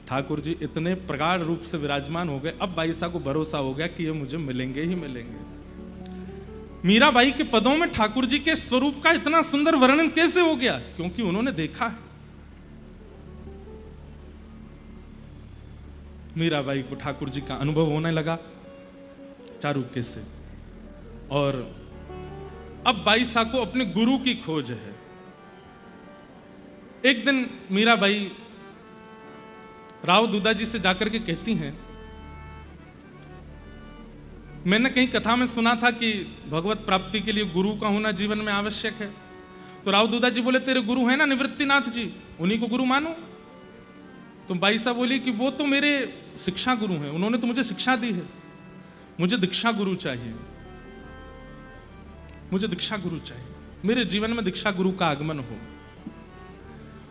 S1: ठाकुर जी इतने प्रगाढ़ रूप से विराजमान हो गए, अब बाई साहब को भरोसा हो गया कि ये मुझे मिलेंगे ही मिलेंगे। मीराबाई के पदों में ठाकुर जी के स्वरूप का इतना सुंदर वर्णन कैसे हो गया? क्योंकि उन्होंने देखा है। मीराबाई को ठाकुर जी का अनुभव होने लगा चारुक्य से, और अब बाई साहब को अपने गुरु की खोज है। एक दिन मीराबाई राव दूधा जी से जाकर के कहती हैं, मैंने कहीं कथा में सुना था कि भगवत प्राप्ति के लिए गुरु का होना जीवन में आवश्यक है। तो राव दूधा जी बोले तेरे गुरु हैं ना निवृत्तिनाथ जी, उन्हीं को गुरु मानो। तो बाई साहब बोली कि वो तो मेरे शिक्षा गुरु हैं, उन्होंने तो मुझे शिक्षा दी है, मुझे दीक्षा गुरु चाहिए, मुझे दीक्षा गुरु चाहिए, मेरे जीवन में दीक्षा गुरु का आगमन हो।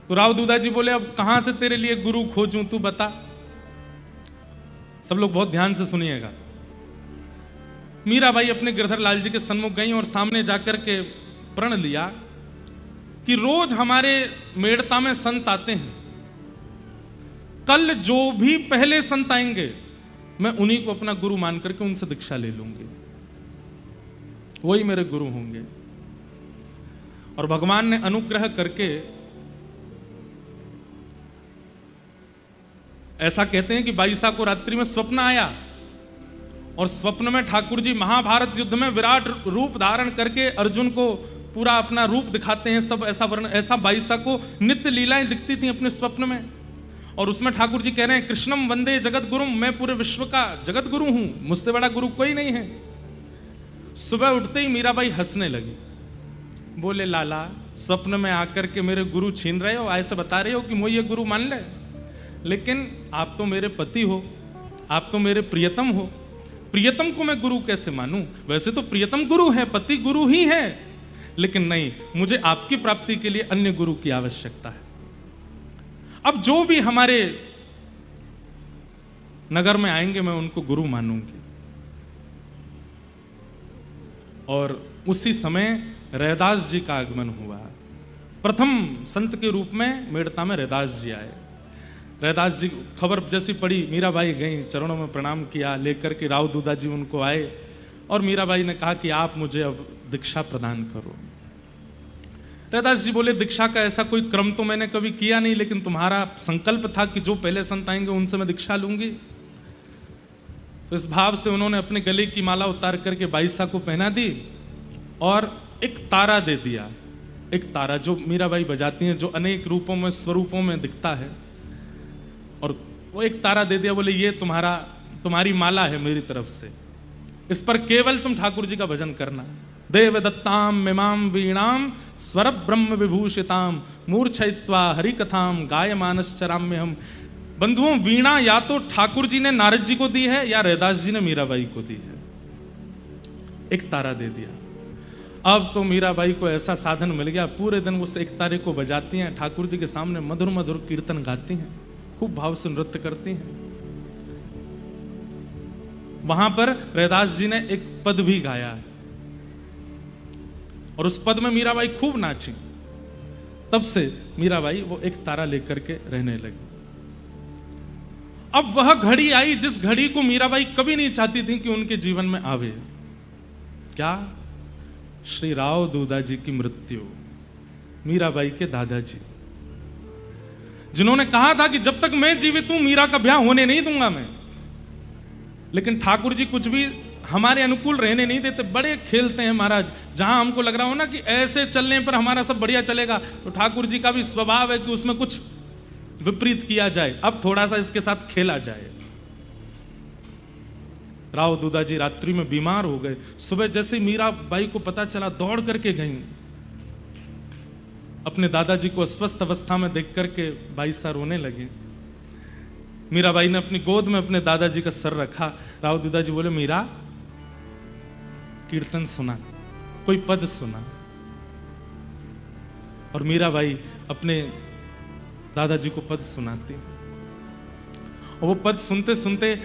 S1: तो राव दूधा जी बोले अब कहां से तेरे लिए गुरु खोजूं, तू बता। सब लोग बहुत ध्यान से सुनिएगा। मीराबाई अपने गिरधर लाल जी के सन्मुख गई और सामने जाकर के प्रण लिया कि रोज हमारे मेड़ता में संत आते हैं, कल जो भी पहले संत आएंगे मैं उन्हीं को अपना गुरु मान करके उनसे दीक्षा ले लूंगी, वही मेरे गुरु होंगे। और भगवान ने अनुग्रह करके ऐसा कहते हैं कि बाई साहब को रात्रि में स्वप्न आया, और स्वप्न में ठाकुर जी महाभारत युद्ध में विराट रूप धारण करके अर्जुन को पूरा अपना रूप दिखाते हैं। सब ऐसा वर्ण, ऐसा बाई साहब को नित्य लीलाएं दिखती थी अपने स्वप्न में, और उसमें ठाकुर जी कह रहे हैं कृष्णम वंदे जगत गुरुम, मैं पूरे विश्व का जगत गुरु हूं, मुझसे बड़ा गुरु कोई नहीं है। सुबह उठते ही मीराबाई हंसने लगी, बोले लाला स्वप्न में आकर के मेरे गुरु छीन रहे हो, ऐसे बता रहे हो कि मुझे गुरु मान ले, लेकिन आप तो मेरे पति हो, आप तो मेरे प्रियतम हो, प्रियतम को मैं गुरु कैसे मानूं? वैसे तो प्रियतम गुरु है, पति गुरु ही है, लेकिन नहीं, मुझे आपकी प्राप्ति के लिए अन्य गुरु की आवश्यकता है। अब जो भी हमारे नगर में आएंगे मैं उनको गुरु मानूंगी। और उसी समय रैदास जी का आगमन हुआ। प्रथम संत के रूप में मेड़ता में रैदास जी आए। रैदास जी खबर जैसी पड़ी, मीराबाई गई, चरणों में प्रणाम किया, लेकर के राव दूधा जी उनको आए, और मीराबाई ने कहा कि आप मुझे अब दीक्षा प्रदान करो। रैदास जी बोले दीक्षा का ऐसा कोई क्रम तो मैंने कभी किया नहीं, लेकिन तुम्हारा संकल्प था कि जो पहले संत आएंगे उनसे मैं दीक्षा लूंगी। तो इस भाव से उन्होंने अपने गले की माला उतार करके बाईसा को पहना दी और एक तारा दे दिया। एक तारा जो मीराबाई बजाती हैं, जो अनेक रूपों में स्वरूपों में दिखता है, और वो एक तारा दे दिया। बोले ये तुम्हारी माला है मेरी तरफ से, इस पर केवल तुम ठाकुर जी का भजन करना। देव दत्ताम मिमाम वीणाम स्वर ब्रह्म विभूषिताम मूर्छयित्वा हरि कथाम गाय मानस चराम्य हम। बंधुओं, वीणा या तो ठाकुर जी ने नारद जी को दी है या रैदास जी ने मीराबाई को दी है। एक तारा दे दिया। अब तो मीराबाई को ऐसा साधन मिल गया, पूरे दिन उस एक तारे को बजाती हैं, ठाकुर जी के सामने मधुर मधुर कीर्तन गाती हैं, खूब भाव से नृत्य करती हैं। वहां पर रैदास जी ने एक पद भी गाया और उस पद में मीराबाई खूब नाची। तब से मीराबाई वो एक तारा लेकर के रहने लगी। अब वह घड़ी आई जिस घड़ी को मीराबाई कभी नहीं चाहती थी कि उनके जीवन में आवे। क्या? श्री राव दूधा जी की मृत्यु। मीराबाई के दादाजी, जिन्होंने कहा था कि जब तक मैं जीवित हूं मीरा का ब्याह होने नहीं दूंगा मैं। लेकिन ठाकुर जी कुछ भी हमारे अनुकूल रहने नहीं देते, बड़े खेलते हैं महाराज। जहां हमको लग रहा हो ना कि ऐसे चलने पर हमारा सब बढ़िया चलेगा, तो ठाकुर जी का भी स्वभाव है कि उसमें कुछ विपरीत किया जाए, अब थोड़ा सा इसके साथ खेला जाए। राव दूधा जी रात्रि में बीमार हो गए। सुबह जैसे मीरा बाई को पता चला, दौड़ करके गई। अपने दादाजी को अस्वस्थ अवस्था में देख करके बाईसा रोने लगे। मीराबाई ने अपनी गोद में अपने दादाजी का सर रखा। राव दूधा जी बोले, मीरा कीर्तन सुना, कोई पद सुना। और मीराबाई अपने दादाजी को पद सुनाती। और वो पद सुनते सुनते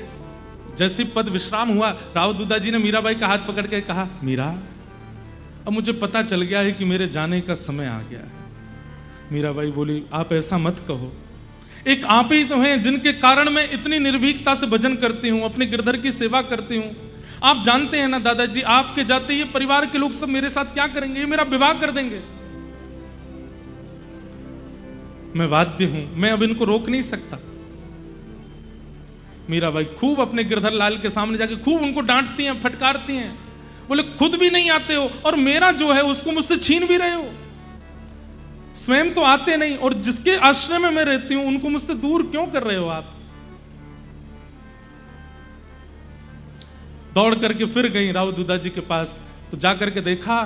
S1: जैसे पद विश्राम हुआ, राव दूधा जी ने मीराबाई का हाथ पकड़ के कहा, मीरा अब मुझे पता चल गया है कि मेरे जाने का समय आ गया है। मीराबाई बोली, आप ऐसा मत कहो, एक आप ही तो हैं जिनके कारण मैं इतनी निर्भीकता से भजन करती हूं, अपने गिरधर की सेवा करती हूं। आप जानते हैं ना दादाजी, आपके जाते ये परिवार के लोग सब मेरे साथ क्या करेंगे? ये मेरा विवाह कर देंगे। मैं वाद्य हूं, मैं अब इनको रोक नहीं सकता। मीराबाई खूब अपने गिरधर लाल के सामने जाके खूब उनको डांटती हैं, फटकारती हैं। बोले, खुद भी नहीं आते हो और मेरा जो है उसको मुझसे छीन भी रहे हो। स्वयं तो आते नहीं और जिसके आश्रय में मैं रहती हूं उनको मुझसे दूर क्यों कर रहे हो आप? दौड़ करके फिर गई राव दूधा जी के पास, तो जाकर के देखा,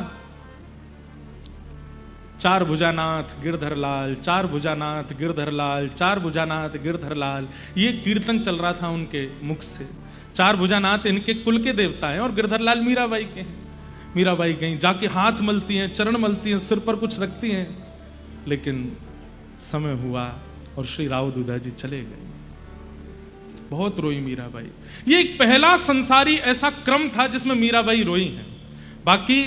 S1: चार भुजानाथ गिरधरलाल, चार भुजानाथ गिरधरलाल, चार भुजानाथ गिरधरलाल, ये कीर्तन चल रहा था उनके मुख से। चार भुजानाथ इनके कुल के देवता हैं और गिरधरलाल मीराबाई के हैं। मीराबाई गई, जाके हाथ मलती हैं, चरण मलती हैं, सिर पर कुछ रखती हैं। लेकिन समय हुआ और श्री राव दूधा जी चले गए। बहुत रोई मीराबाई। ये एक पहला संसारी ऐसा क्रम था जिसमें मीराबाई रोई हैं। बाकी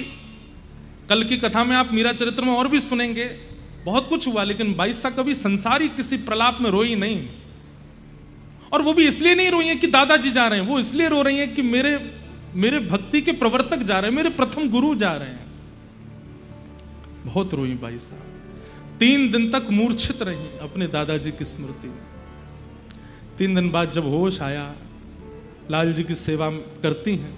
S1: कल की कथा में आप मीरा चरित्र में और भी सुनेंगे, बहुत कुछ हुआ, लेकिन बाईसा कभी संसारी किसी प्रलाप में रोई नहीं। और वो भी इसलिए नहीं रोई है कि दादाजी जा रहे हैं, वो इसलिए रो रही हैं कि मेरे भक्ति के प्रवर्तक जा रहे हैं, मेरे प्रथम गुरु जा रहे हैं। बहुत रोई बाईसा। 3 दिन तक मूर्छित रही अपने दादाजी की स्मृति में। 3 दिन बाद जब होश आया, लाल जी की सेवा करती हैं,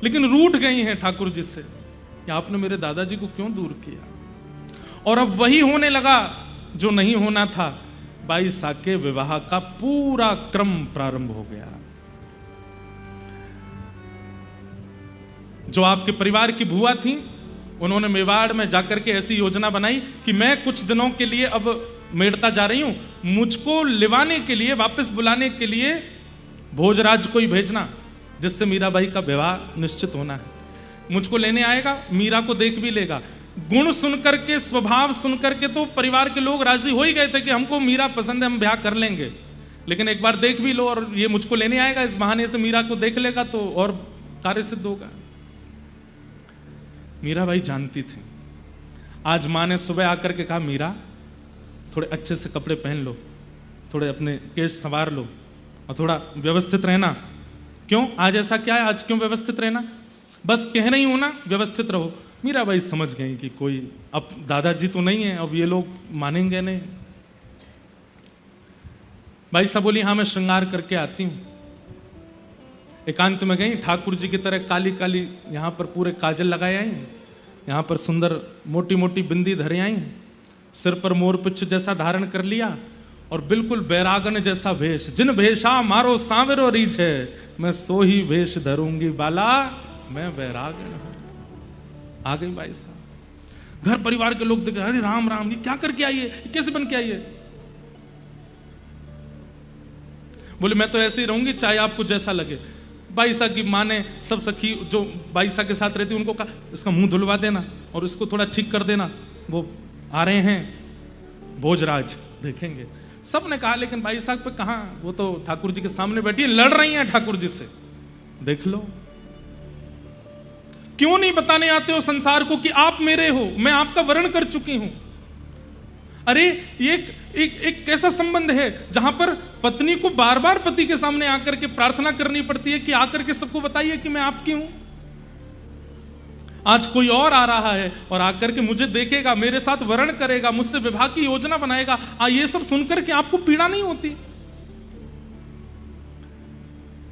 S1: लेकिन रूठ गई हैं ठाकुर जी से कि आपने मेरे दादाजी को क्यों दूर किया। और अब वही होने लगा जो नहीं होना था। बाईसा के विवाह का पूरा क्रम प्रारंभ हो गया। जो आपके परिवार की बुआ थी, उन्होंने मेवाड़ में जाकर के ऐसी योजना बनाई कि मैं कुछ दिनों के लिए अब मेड़ता जा रही हूं, मुझको लिवाने के लिए, वापस बुलाने के लिए भोजराज को ही भेजना, जिससे मीराबाई का विवाह निश्चित होना है। मुझको लेने आएगा, मीरा को देख भी लेगा। गुण सुनकर के, स्वभाव सुनकर के तो परिवार के लोग राजी हो ही गए थे कि हमको मीरा पसंद है, हम ब्याह कर लेंगे, लेकिन एक बार देख भी लो और ये मुझको लेने आएगा, इस बहाने से मीरा को देख लेगा तो और कार्य सिद्ध होगा। मीराबाई जानती थी। आज माँ ने सुबह आकर के कहा, मीरा थोड़े अच्छे से कपड़े पहन लो, थोड़े अपने केश संवार लो और थोड़ा व्यवस्थित रहना। क्यों? आज ऐसा क्या है, आज क्यों व्यवस्थित रहना? बस कह रही हूं ना, व्यवस्थित रहो। मीराबाई समझ गई कि कोई, अब दादाजी तो नहीं है, अब ये लोग मानेंगे नहीं। बाईसा बोली, हाँ मैं श्रृंगार करके आती हूं। एकांत में गई, ठाकुर जी की तरह काली काली यहाँ पर पूरे काजल लगाए आई, यहाँ पर सुंदर मोटी मोटी बिंदी धरे आई, सिर पर मोरपिच्छ जैसा धारण कर लिया और बिल्कुल बैरागन जैसा भेष। जिन भेषा मारो सांवरो रीछ है, मैं सो ही भेष धरूंगी बाला, मैं बैरागन हूं। आ गई भाई साहब। घर परिवार के लोग देखे, अरे राम राम, ये क्या करके आई है, कैसे बन के आई है? बोले मैं तो ऐसे ही रहूंगी, चाहे आपको जैसा लगे। बाईसा की माँ ने सब सखी जो बाईसा के साथ रहती उनको कहा, इसका मुंह धुलवा देना और इसको थोड़ा ठीक कर देना, वो आ रहे हैं भोजराज, देखेंगे। सब ने कहा, लेकिन बाईसा पे कहां, वो तो ठाकुर जी के सामने बैठी है, लड़ रही हैं ठाकुर जी से, देख लो। क्यों नहीं बताने आते हो संसार को कि आप मेरे हो, मैं आपका वर्ण कर चुकी हूं? अरे ये एक कैसा संबंध है जहां पर पत्नी को बार बार पति के सामने आकर के प्रार्थना करनी पड़ती है कि आकर के सबको बताइए कि मैं आपकी हूं। आज कोई और आ रहा है और आकर के मुझे देखेगा, मेरे साथ वर्ण करेगा, मुझसे विवाह की योजना बनाएगा, ये सब सुनकर के आपको पीड़ा नहीं होती?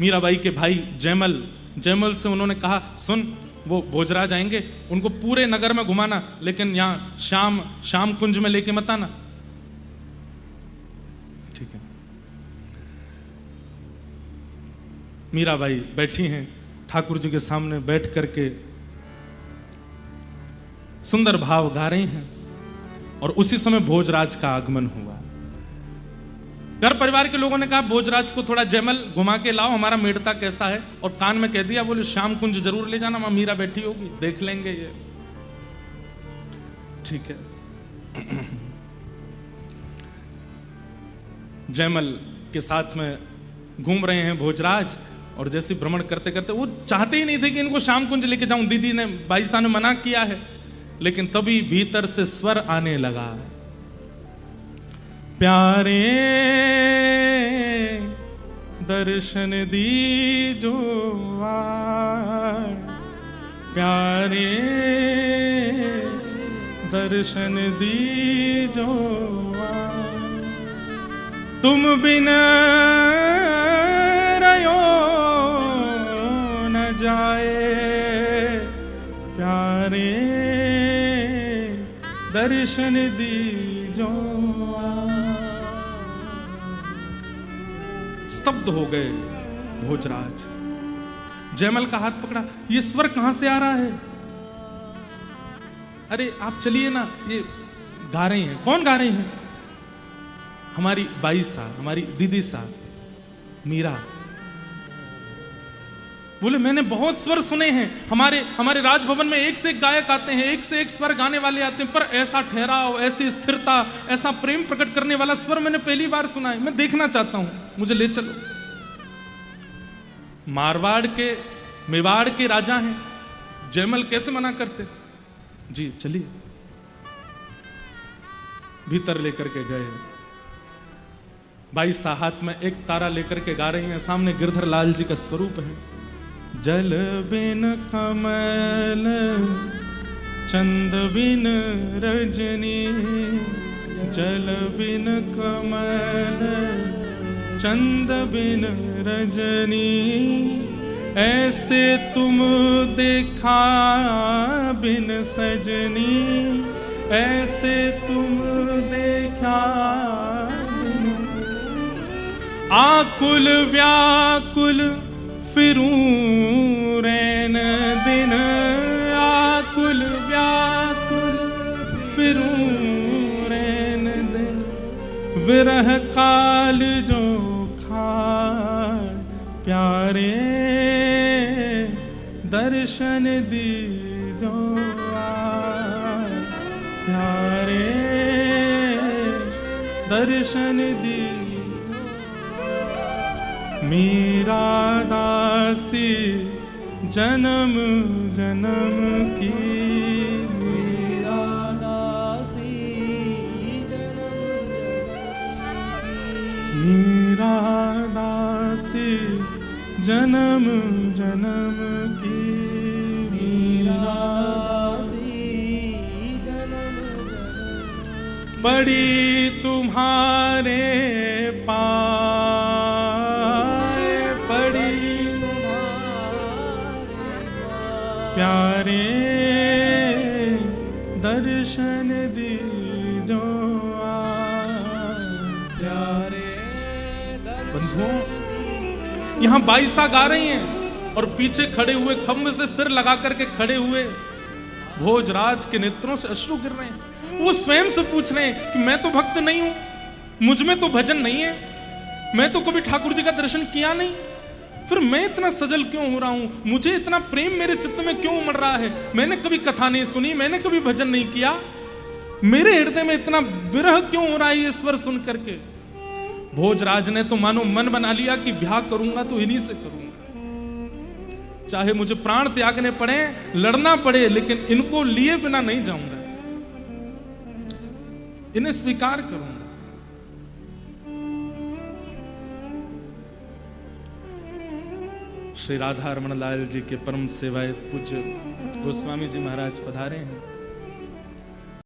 S1: मीराबाई के भाई जयमल से उन्होंने कहा, सुन, वो भोजराज आएंगे, उनको पूरे नगर में घुमाना, लेकिन यहां शाम कुंज में लेके मत आना। ठीक है। मीराबाई बैठी हैं ठाकुर जी के सामने, बैठ करके सुंदर भाव गा रही हैं और उसी समय भोजराज का आगमन हुआ। घर परिवार के लोगों ने कहा, भोजराज को थोड़ा जयमल घुमा के लाओ, हमारा मेड़ता कैसा है, और कान में कह दिया, बोले श्याम कुंज जरूर ले जाना, वहां मीरा बैठी होगी, देख लेंगे ये। ठीक है। जयमल के साथ में घूम रहे हैं भोजराज, और जैसे भ्रमण करते करते, वो चाहते ही नहीं थे कि इनको श्याम कुंज लेके जाऊं, दीदी ने, बाईसा ने मना किया है, लेकिन तभी भीतर से स्वर आने लगा, प्यारे दर्शन दीजो प्यारे दर्शन दीजो तुम बिन रयो न जाए, प्यारे दर्शन दीजो। स्तब्ध हो गए भोजराज। जयमल का हाथ पकड़ा, ये स्वर कहां से आ रहा है? अरे आप चलिए ना, ये गा रही हैं। कौन गा रही हैं? हमारी बाई सा, हमारी दीदी सा, मीरा। बोले मैंने बहुत स्वर सुने हैं, हमारे राजभवन में एक से एक गायक आते हैं, एक से एक स्वर गाने वाले आते हैं, पर ऐसा ठहराव, ऐसी स्थिरता, ऐसा प्रेम प्रकट करने वाला स्वर मैंने पहली बार सुना है। मैं देखना चाहता हूं, मुझे ले चलो। मेवाड़ के राजा हैं, जयमल कैसे मना करते? जी चलिए। भीतर लेकर के गए। बाई सा हाथ में एक तारा लेकर के गा रही हैं, सामने गिरधर लाल जी का स्वरूप है। जल बिन कमल चंद बिन रजनी, जल बिन कमल चंद बिन रजनी, ऐसे तुम देखा बिन सजनी, ऐसे तुम देखा आकुल व्याकुल फिरूं रैन दिन, आकुल व्याकुल फिरूं रैन दिन, विरह काल जो खाए, प्यारे दर्शन दीजो प्यारे दर्शन दी। मीरा दासी जन्म जन्म की,
S2: मीरा दासी जन्म
S1: मीरा दासी जन्म जन्म की,
S2: मीरा दासी जन्म जन्म
S1: पड़ी तुम्हारे पाए, पड़ी प्यारे दर्शन दीजो
S2: प्यारे
S1: बंधुओं, यहाँ 22 गा रही हैं और पीछे खड़े हुए खम्भ से सिर लगा करके खड़े हुए भोजराज के नेत्रों से अश्रु गिर रहे हैं। वो स्वयं से पूछ रहे हैं कि मैं तो भक्त नहीं हूं, मुझ में तो भजन नहीं है, मैं तो कभी ठाकुर जी का दर्शन किया नहीं, फिर मैं इतना सजल क्यों हो रहा हूं, मुझे इतना प्रेम मेरे चित्त में क्यों उमड़ रहा है, मैंने कभी कथा नहीं सुनी, मैंने कभी भजन नहीं किया, मेरे हृदय में इतना विरह क्यों हो रहा है ये स्वर सुन करके। भोजराज ने तो मानो मन बना लिया कि ब्याह करूंगा तो इन्हीं से करूंगा, चाहे मुझे प्राण त्यागने पड़े, लड़ना पड़े, लेकिन इनको लिए बिना नहीं जाऊंगा, इन्हें स्वीकार करूंगा। श्री राधा रमन लाल जी के परम सेवायत पूज्य गोस्वामी जी महाराज पधारे हैं।